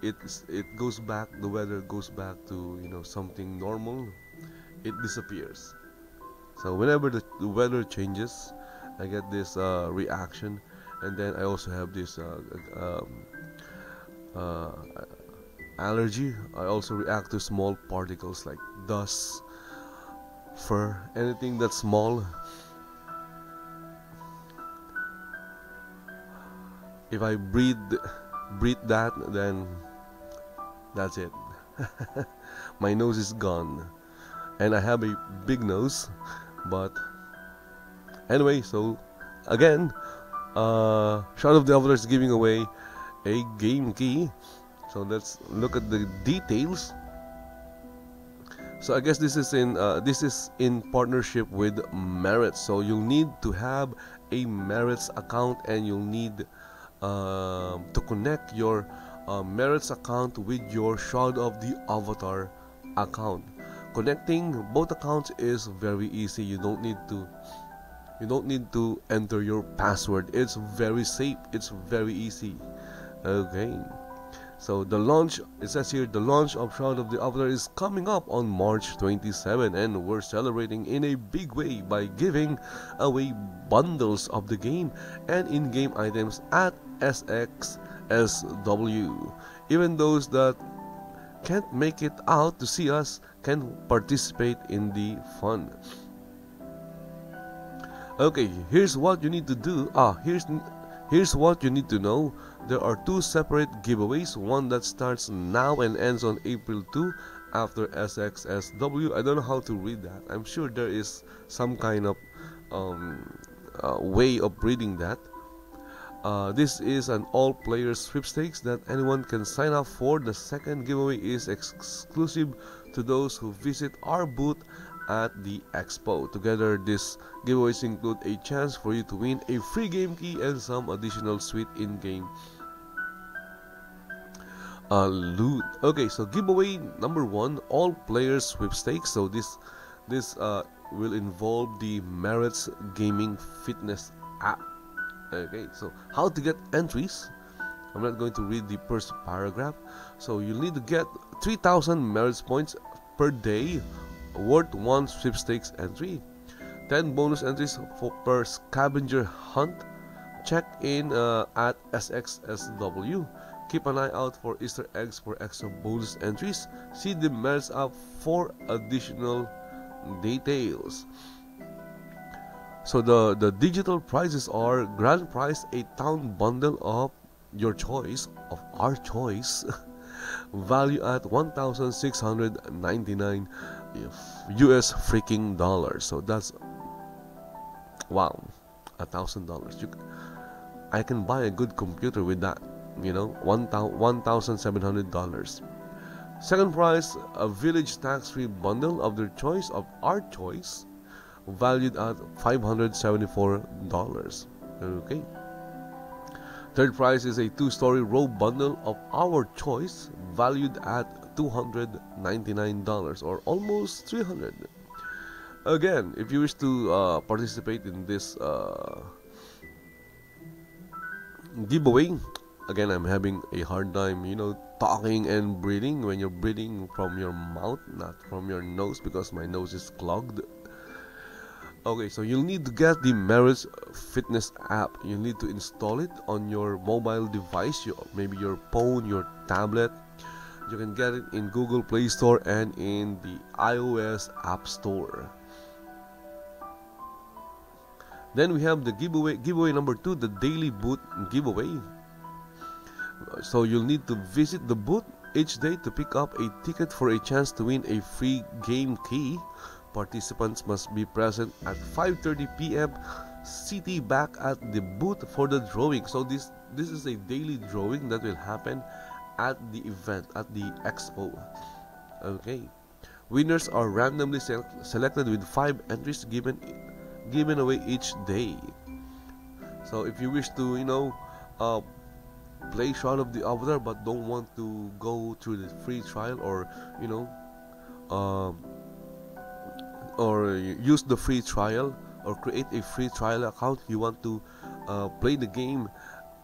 goes back, the weather goes back to something normal, it disappears. So whenever the weather changes, I get this reaction, and then I also have this allergy. I also react to small particles like dust, fur, anything that's small. If I breathe that, then that's it. My nose is gone, and I have a big nose. But anyway, so again, Shadow of the Avatar is giving away a game key. So let's look at the details. So I guess this is in partnership with Merits. So you'll need to have a Merits account, and you'll need to connect your Merits account with your Shroud of the Avatar account. Connecting both accounts is very easy. You don't need to enter your password. It's very safe. It's very easy. Okay. So the launch, it says here, the launch of Shroud of the Avatar is coming up on March 27, and we're celebrating in a big way by giving away bundles of the game and in-game items at SXSW. Even those that can't make it out to see us can participate in the fun. Okay, here's what you need to do. Here's what you need to know. There are two separate giveaways, one that starts now and ends on April 2 after SXSW. I don't know how to read that. I'm sure there is some kind of way of reading that. This is an all-player sweepstakes that anyone can sign up for. The second giveaway is exclusive to those who visit our booth at the expo. Together, these giveaways include a chance for you to win a free game key and some additional sweet in-game loot. Okay, so giveaway number 1, all players sweepstakes. So this will involve the Merits Gaming Fitness app. Okay, so how to get entries? I'm not going to read the first paragraph. So you'll need to get 3,000 Merits points per day, worth 1 sweepstakes entry, 10 bonus entries per scavenger hunt. Check in at SXSW. Keep an eye out for Easter eggs for extra bonus entries. See the Merits app for additional details. So the digital prizes are grand prize, a town bundle of your choice, of our choice, value at 1,699 US freaking dollars. So that's, wow, $1,000. I can buy a good computer with that, $1,700. Second prize, a village tax-free bundle of their choice, of our choice, valued at $574. Okay. Third prize is a 2-story row bundle of our choice, valued at $299, or almost $300. Again, if you wish to participate in this giveaway, again, I'm having a hard time, talking and breathing when you're breathing from your mouth, not from your nose, because my nose is clogged. Okay, so you'll need to get the Merits Fitness app. You need to install it on your mobile device, maybe your phone, your tablet. You can get it in Google Play Store and in the iOS App Store. Then we have the giveaway number 2, the daily booth giveaway. So you'll need to visit the booth each day to pick up a ticket for a chance to win a free game key. Participants must be present at 5:30 p.m. CT back at the booth for the drawing. So this is a daily drawing that will happen at the event, at the expo. Okay. Winners are randomly selected with 5 entries given away each day. So if you wish to, play Shroud of the Avatar but don't want to go through the free trial, or or use the free trial, or create a free trial account, you want to play the game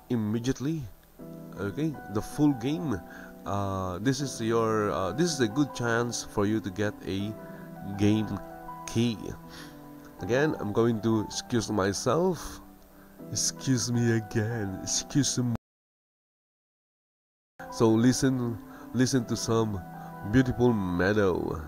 immediately, okay, the full game, this is a good chance for you to get a game key. Again, I'm going to excuse myself. Excuse me again. Excuse me. So listen to some beautiful meadow.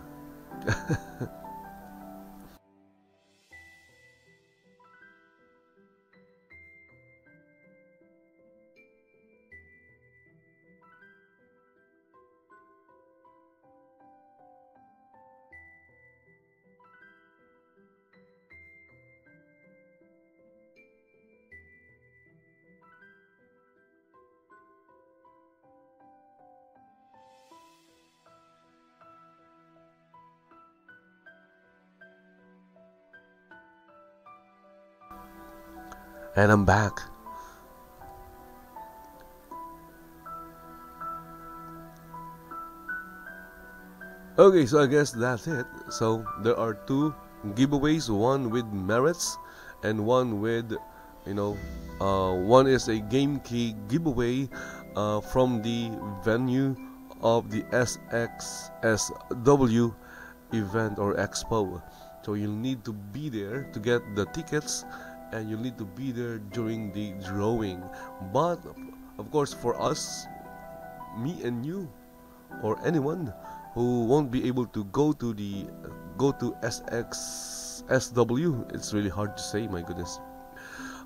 And I'm back. Okay, so I guess that's it. So there are two giveaways, one with merits and one with, one is a game key giveaway from the venue of the SXSW event or expo. So you'll need to be there to get the tickets, and you'll need to be there during the drawing. But of course, for us, me and you, or anyone who won't be able to go to SXSW, it's really hard to say, my goodness,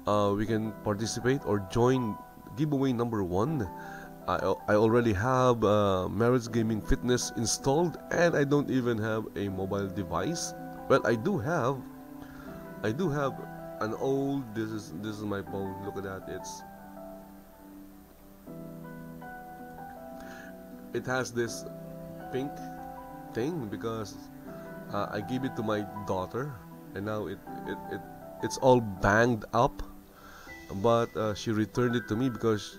we can participate or join giveaway number 1. I already have Merits Gaming Fitness installed, and I don't even have a mobile device. Well, I do have an old, this is my phone. Look at that. It has this pink thing because I gave it to my daughter, and now it's all banged up. But she returned it to me because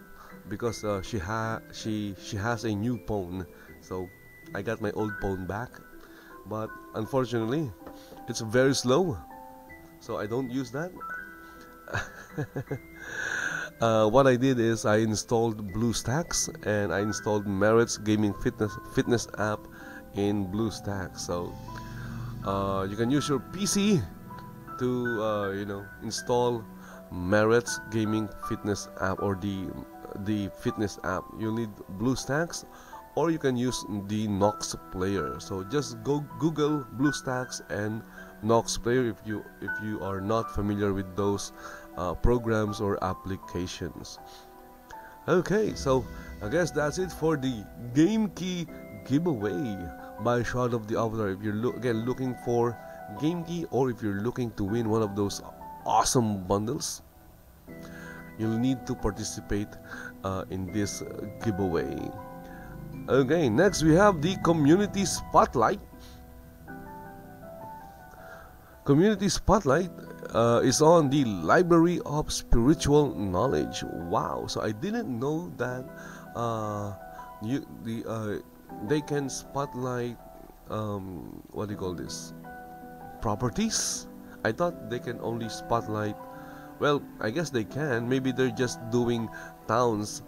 she has a new phone. So I got my old phone back, but unfortunately it's very slow, so I don't use that. What I did is I installed BlueStacks, and I installed Merits Gaming Fitness app in BlueStacks. So you can use your PC to install Merits Gaming Fitness app, or the fitness app. You'll need BlueStacks, or you can use the Nox player. So just go Google BlueStacks and Nox player if you are not familiar with those programs or applications. Okay, so I guess that's it for the game key giveaway by Shroud of the Avatar. If you're looking for game key, or if you're looking to win one of those awesome bundles, you'll need to participate in this giveaway. Okay, next we have the Community Spotlight. Community Spotlight is on the Library of Spiritual Knowledge. Wow! So I didn't know that they can spotlight what do you call this? Properties. I thought they can only spotlight. Well, I guess they can. Maybe they're just doing towns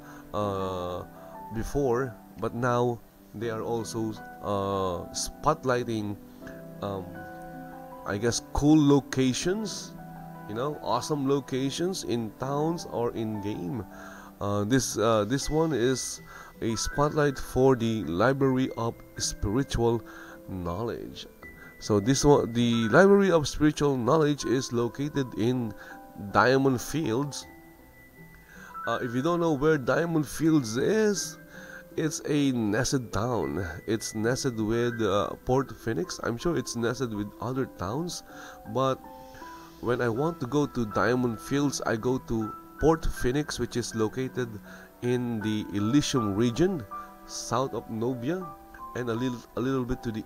before, but now they are also spotlighting I guess cool locations, awesome locations in towns or in game. This one is a spotlight for the Library of Spiritual Knowledge. So this one, the Library of Spiritual Knowledge, is located in Diamond Fields. If you don't know where Diamond Fields is, it's a nested town. It's nested with Port Phoenix. I'm sure it's nested with other towns, but when I want to go to Diamond Fields, I go to Port Phoenix, which is located in the Elysium region, south of Novia, and a little bit to the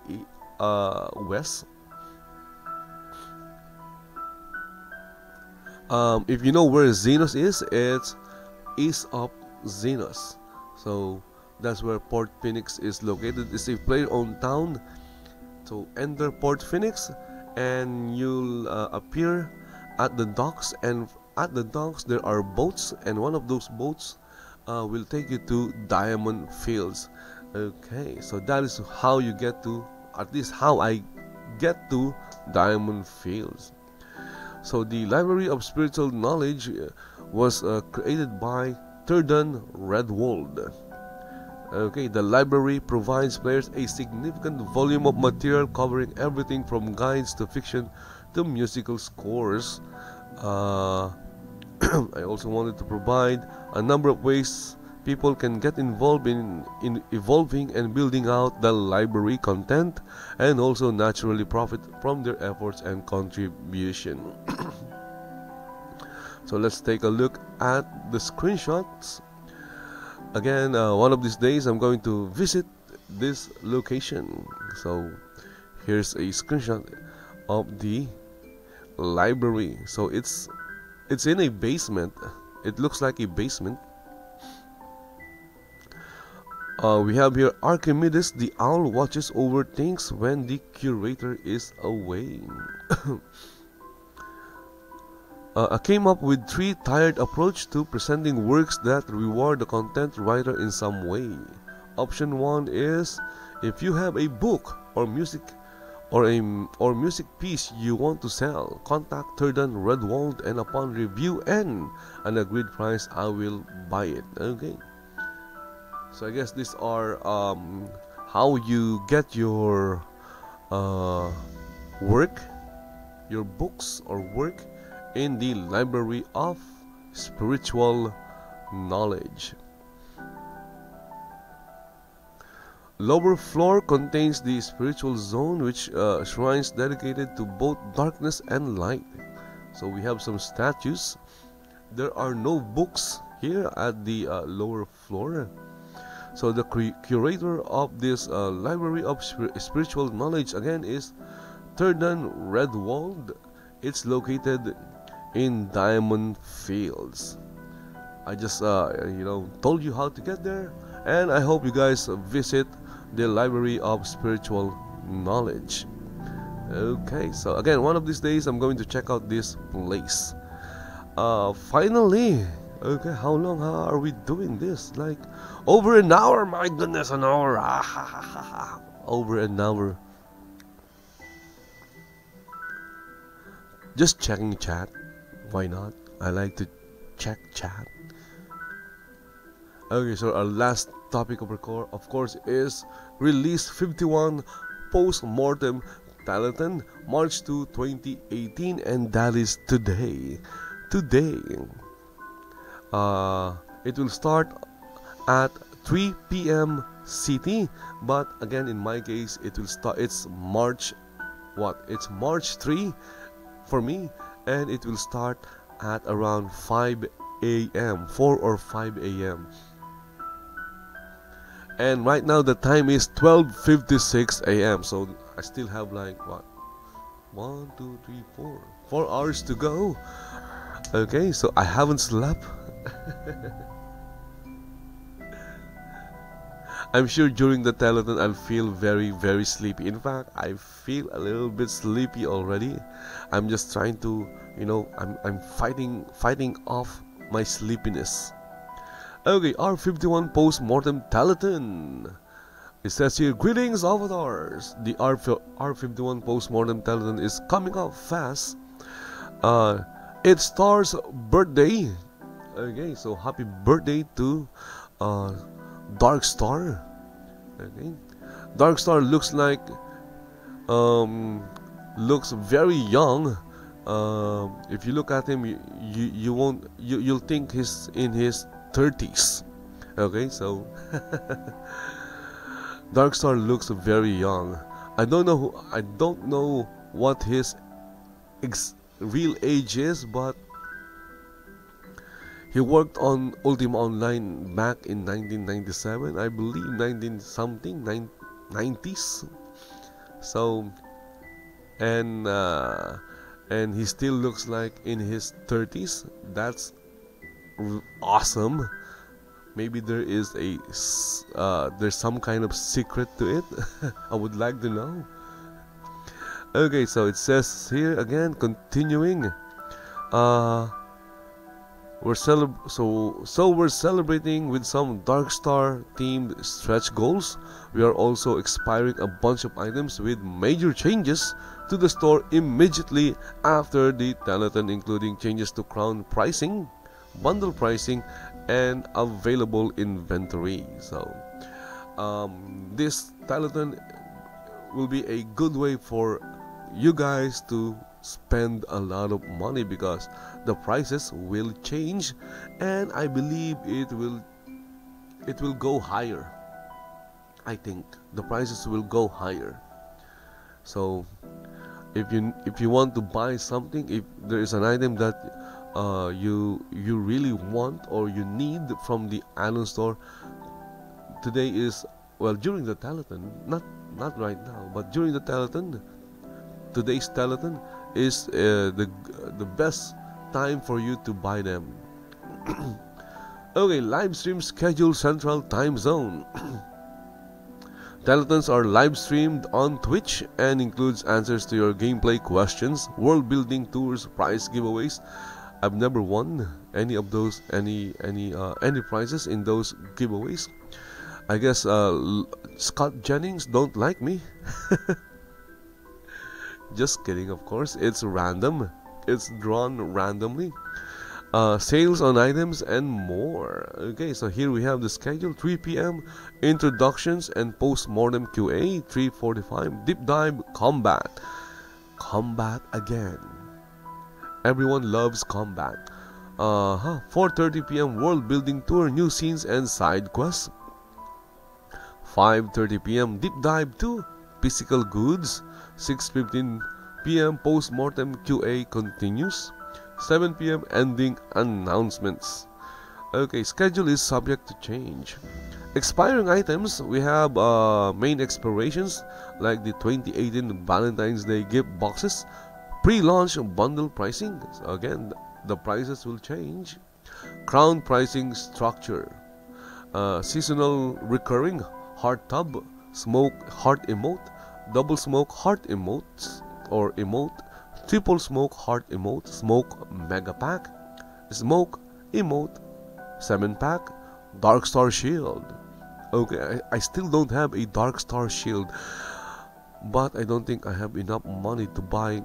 west. If you know where Xenos is, it's east of Xenos. So that's where Port Phoenix is located. It's a player-owned town. So enter Port Phoenix, and you'll appear at the docks. And at the docks there are boats, and one of those boats will take you to Diamond Fields. Okay, so that is how you get to, at least how I get to Diamond Fields. So the Library of Spiritual Knowledge was created by Turdan Redwold. Okay, the library provides players a significant volume of material covering everything from guides to fiction to musical scores. I also wanted to provide a number of ways people can get involved in evolving and building out the library content, and also naturally profit from their efforts and contribution. So let's take a look at the screenshots. Again, one of these days I'm going to visit this location. So here's a screenshot of the library. So it's It's in a basement. It looks like a basement. We have here Archimedes the owl watches over things when the curator is away. I came up with 3 tiered approach to presenting works that reward the content writer in some way. Option 1 is if you have a book or music music piece you want to sell, contact Turdan Redwald, and upon review and an agreed price, I will buy it. Okay. So I guess these are how you get your work, your books or work in the Library of Spiritual Knowledge. Lower floor contains the spiritual zone, which shrines dedicated to both darkness and light. So we have some statues. There are no books here at the lower floor. So the curator of this Library of Spiritual Knowledge again is Turdan Redwald. It's located in Diamond Fields. I just told you how to get there, and I hope you guys visit the Library of Spiritual Knowledge. Okay, so again, one of these days I'm going to check out this place. Finally. Okay, how long are we doing this? Like over an hour, my goodness, an hour. Over an hour. Just checking chat. Why not? I like to check chat. Okay, so our last topic of course is Release 51 Postmortem Telethon, March 2, 2018, and that is today. It will start at 3 p.m. CT, but again in my case it will start. It's March 3 for me, and it will start at around 5 a.m. 4 or 5 a.m. And right now the time is 12:56 a.m. So I still have like 1, 2, 3, 4 hours to go. Okay, so I haven't slept. I'm sure during the telethon I'll feel very, very sleepy. In fact, I feel a little bit sleepy already. I'm just trying to, I'm fighting off my sleepiness. Okay, R51 Postmortem Telethon. It says here, greetings avatars. The R51 Postmortem Telethon is coming up fast. It's Starr's birthday. Okay, so happy birthday to Dark Starr. Okay, Dark Starr looks very young. If you look at him, you'll think he's in his 30s. Okay, so Dark Starr looks very young. I don't know what his real age is, but he worked on Ultima Online back in 1997, I believe, 90s. So, and he still looks like in his 30s. That's awesome. Maybe there is there's some kind of secret to it. I would like to know. Okay, so it says here again, continuing. We're celebrating with some Dark Starr themed stretch goals. We are also expiring a bunch of items with major changes to the store immediately after the telethon, including changes to crown pricing, bundle pricing, and available inventory. So this telethon will be a good way for you guys to spend a lot of money, because the prices will change, and I believe it will go higher. I think the prices will go higher. So if you want to buy something, if there is an item that you really want or you need from the Allen store, today is, well, during the telethon, not right now, but during the telethon, today's telethon is the best time for you to buy them. Okay, live stream schedule Central Time Zone. Telethons are live streamed on Twitch and includes answers to your gameplay questions, world building tours, prize giveaways. I've never won any of those, any prizes in those giveaways. I guess Scott Jennings don't like me. Just kidding, of course. It's random. It's drawn randomly. Sales on items and more. Okay, so here we have the schedule. 3 p.m. introductions and postmortem QA. 3:45 deep dive combat. Combat again. Everyone loves combat. 4:30 p.m. world building tour, new scenes and side quests. 5:30 p.m. deep dive to physical goods. 6:15 p.m. postmortem QA continues. 7 p.m. ending announcements. Okay, schedule is subject to change. Expiring items, we have main expirations like the 2018 Valentine's Day gift boxes. Pre-launch bundle pricing. So again, the prices will change. Crown pricing structure. Seasonal recurring heart tub, smoke heart emote, double smoke heart emotes or emote, triple smoke heart emote, smoke mega pack, smoke emote 7-pack, Dark Star shield. Okay, I still don't have a Dark Star shield, but I don't think I have enough money to buy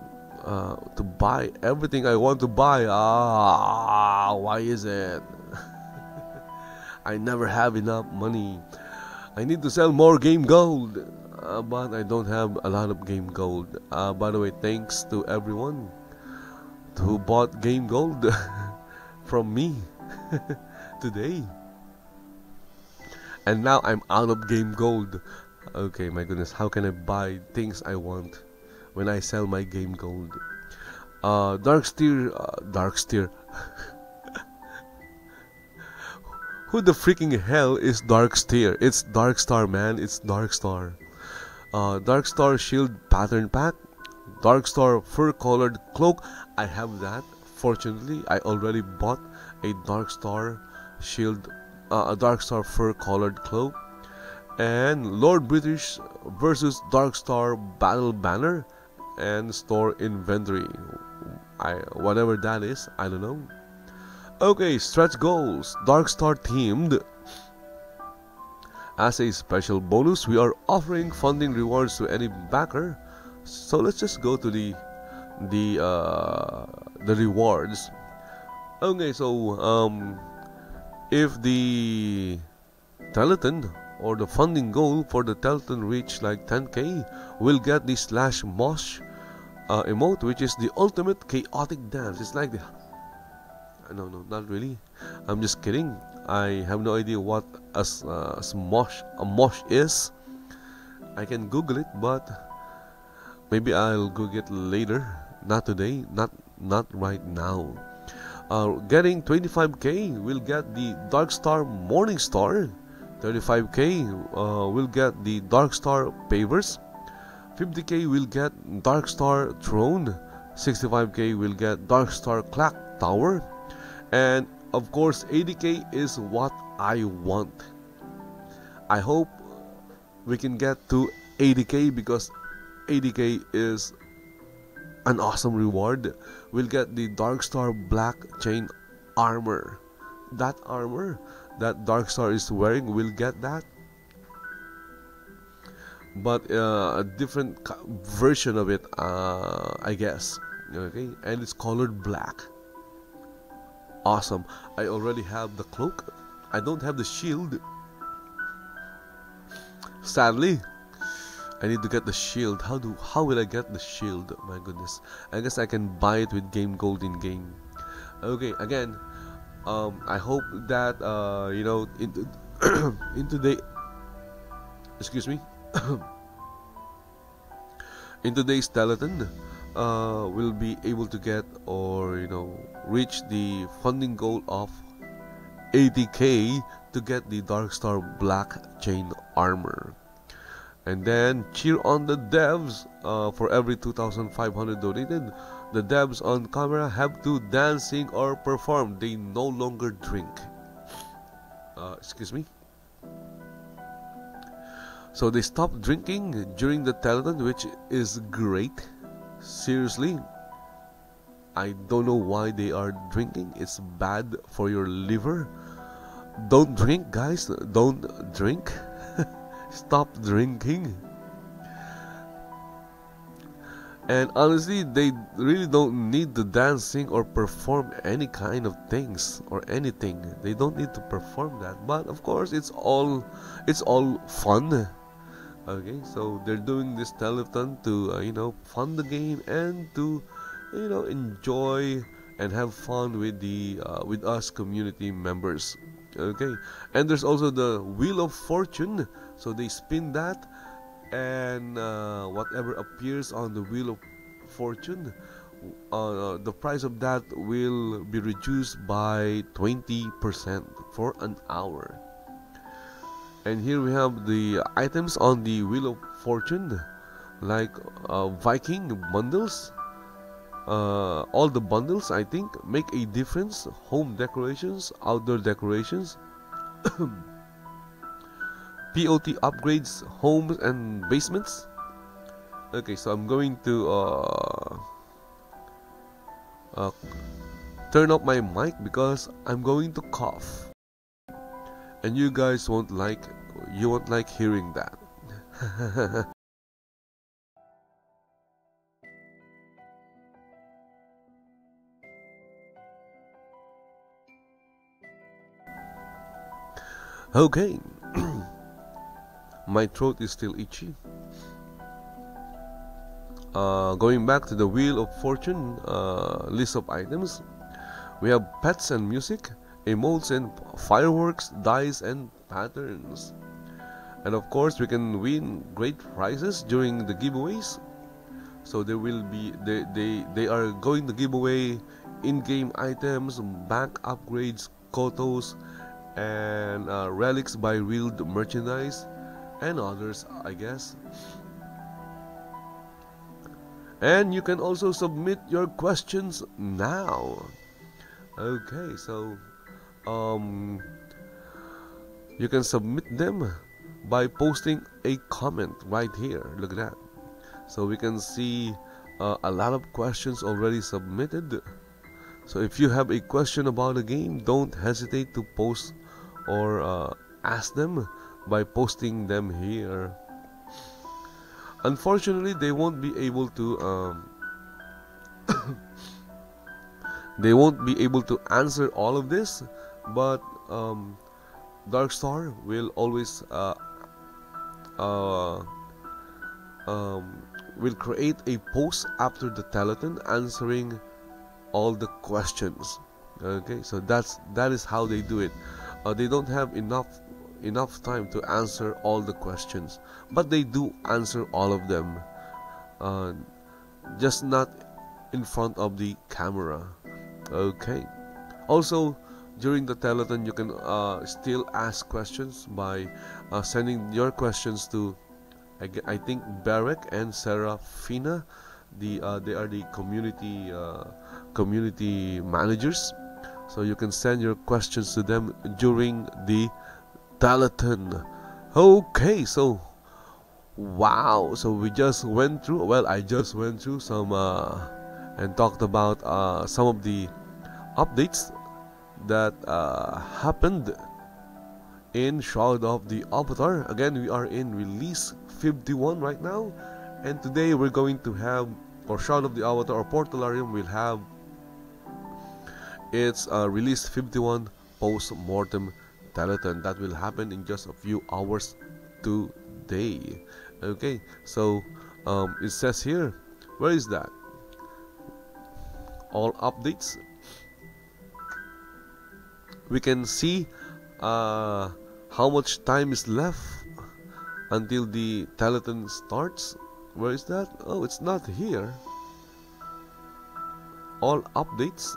everything I want to buy. Why is it? I never have enough money. I need to sell more game gold. But I don't have a lot of game gold. By the way, thanks to everyone who bought game gold from me today. And now I'm out of game gold. Okay, my goodness, how can I buy things I want when I sell my game gold? Dark Steer. Who the freaking hell is Dark Steer? It's Dark Star, man. It's Dark Star. Dark Star shield pattern pack, Dark Star fur colored cloak. I have that. Fortunately, I already bought a Dark Star shield, a Dark Star fur colored cloak, and Lord British versus Dark Star battle banner and store inventory. Whatever that is, I don't know. Okay, stretch goals. Dark Star themed. As a special bonus, we are offering funding rewards to any backer. So let's just go to the rewards. Okay, so if the telethon or the funding goal for the telethon reach like 10k, we'll get the /mosh emote, which is the ultimate chaotic dance. It's like the no, not really. I'm just kidding. I have no idea what a mosh is. I can Google it, but maybe I'll Google it later. Not today. Not right now. Getting 25k, we'll get the Dark Star Morning Star. 35k, we'll get the Dark Star Pavers. 50k, we'll get Dark Star Throne. 65k, we'll get Dark Star Clock Tower. And of course 80k is what I want. I hope we can get to 80k because 80k is an awesome reward. We'll get the Dark Star Black Chain Armor. That armor that Dark Star is wearing, we'll get that, but a different version of it, I guess. Okay, and it's colored black. Awesome. I already have the cloak. I don't have the shield. Sadly, I need to get the shield. How will I get the shield? My goodness. I guess I can buy it with game gold in game. Okay, again, I hope that in today, excuse me, in today's telethon, we'll be able to get or reach the funding goal of 80k to get the Dark Star Black Chain Armor. And then cheer on the devs. For every 2,500 donated, The devs on camera have to dancing or perform. They no longer drink. Excuse me. So they stopped drinking during the telethon, which is great. Seriously, I don't know why they are drinking. It's bad for your liver. Don't drink, guys. Don't drink. Stop drinking. And honestly, they really don't need to dance, sing, or perform any kind of things or anything. They don't need to perform that. But of course, it's all fun. Okay, so they're doing this telethon to fund the game and to enjoy and have fun with the with us community members. Okay, and there's also the Wheel of Fortune. So they spin that, and whatever appears on the Wheel of Fortune, the price of that will be reduced by 20% for an hour. And here we have the items on the Wheel of Fortune, like Viking bundles. All the bundles, I think, make a difference. Home decorations, outdoor decorations, POT upgrades, homes and basements. Okay, so I'm going to turn up my mic because I'm going to cough, and you guys won't like hearing that. Okay. My throat is still itchy. Going back to the Wheel of Fortune list of items, we have pets and music, emotes and fireworks, dice and patterns. And of course, we can win great prizes during the giveaways. So there will be they are going to give away in-game items, bank upgrades, kotos, and relics by reeled merchandise, and others, I guess. And you can also submit your questions now. Okay, so you can submit them by posting a comment right here. Look at that. So we can see a lot of questions already submitted. So if you have a question about a game, don't hesitate to post or ask them by posting them here. Unfortunately, they won't be able to they won't be able to answer all of this, but Dark Star will always will create a post after the telethon answering all the questions. Okay, so that is how they do it. They don't have enough time to answer all the questions, but they do answer all of them, just not in front of the camera. Okay, also during the telethon you can still ask questions by sending your questions to I think Barrack and Serafina. They are the community managers, so you can send your questions to them during the telethon. Okay, so wow, so we just went through, well, I just went through some and talked about some of the updates that happened in Shroud of the Avatar. Again, we are in release 51 right now, and today we're going to have, or Shroud of the Avatar or Portalarium will have its release 51 Postmortem Telethon that will happen in just a few hours today. Okay, so it says here, where is that? All updates. We can see how much time is left until the telethon starts. Where is that? Oh, it's not here. All updates.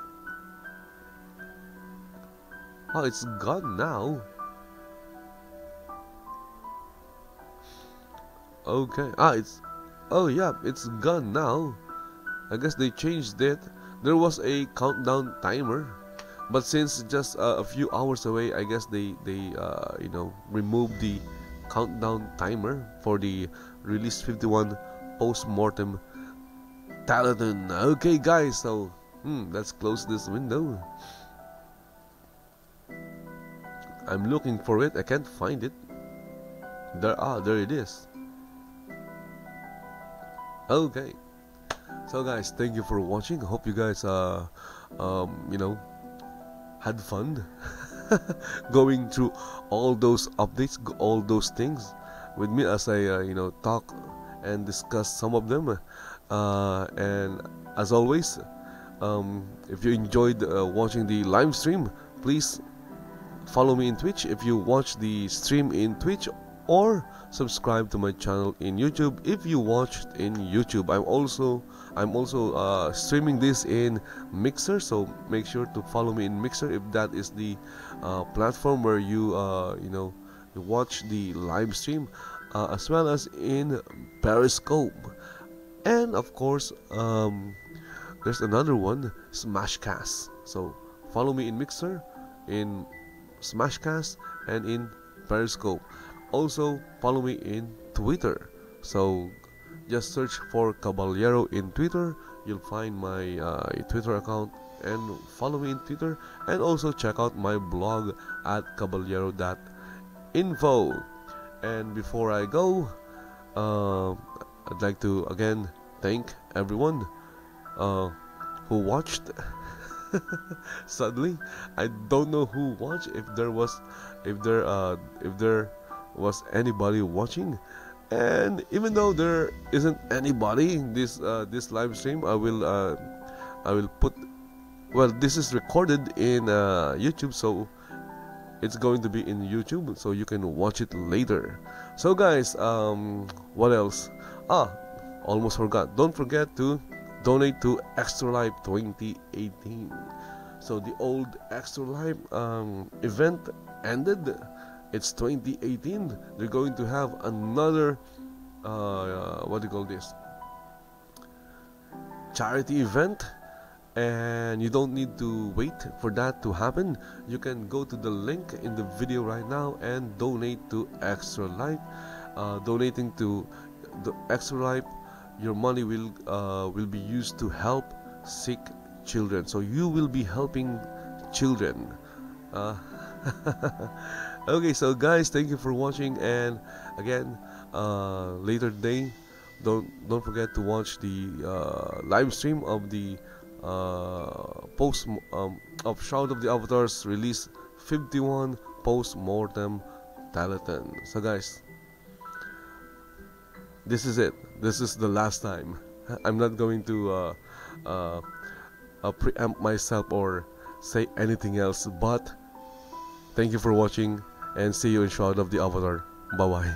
Oh, it's gone now. Okay. Oh yeah, it's gone now. I guess they changed it. There was a countdown timer, but since just a few hours away, I guess they removed the countdown timer for the release 51 Postmortem Telethon. Okay, guys, so let's close this window. I'm looking for it. I can't find it. There it is. Okay. So guys, thank you for watching. Hope you guys had fun going through all those updates, all those things with me as I talk and discuss some of them. And as always, if you enjoyed watching the live stream, please follow me in Twitch if you watch the stream in Twitch, or subscribe to my channel in YouTube if you watched in YouTube. I'm also streaming this in Mixer, so make sure to follow me in Mixer if that is the platform where you you watch the live stream, as well as in Periscope. And of course, there's another one, Smashcast. So follow me in Mixer, in Smashcast, and in Periscope. Also follow me in Twitter. So just search for Caballero in Twitter. You'll find my Twitter account and follow me in Twitter. And also check out my blog at caballero.info. And before I go, I'd like to again thank everyone who watched. Suddenly, I don't know who watched. If there was anybody watching, and even though there isn't anybody in this live stream, I will put. Well, this is recorded in YouTube, so it's going to be in YouTube, so you can watch it later. So guys, what else? Almost forgot. Don't forget to donate to Extra Life 2018. So the old Extra Life event ended. It's 2018. They're going to have another what do you call this, charity event, and you don't need to wait for that to happen. You can go to the link in the video right now and donate to Extra Life. Donating to the Extra Life, your money will be used to help sick children. So you will be helping children. Okay, so guys, thank you for watching, and again, later today, don't forget to watch the live stream of the of Shroud of the Avatars release 51 Postmortem Telethon. So guys, this is it. This is the last time. I'm not going to preempt myself or say anything else, but thank you for watching, and see you in Shroud of the Avatar. Bye bye.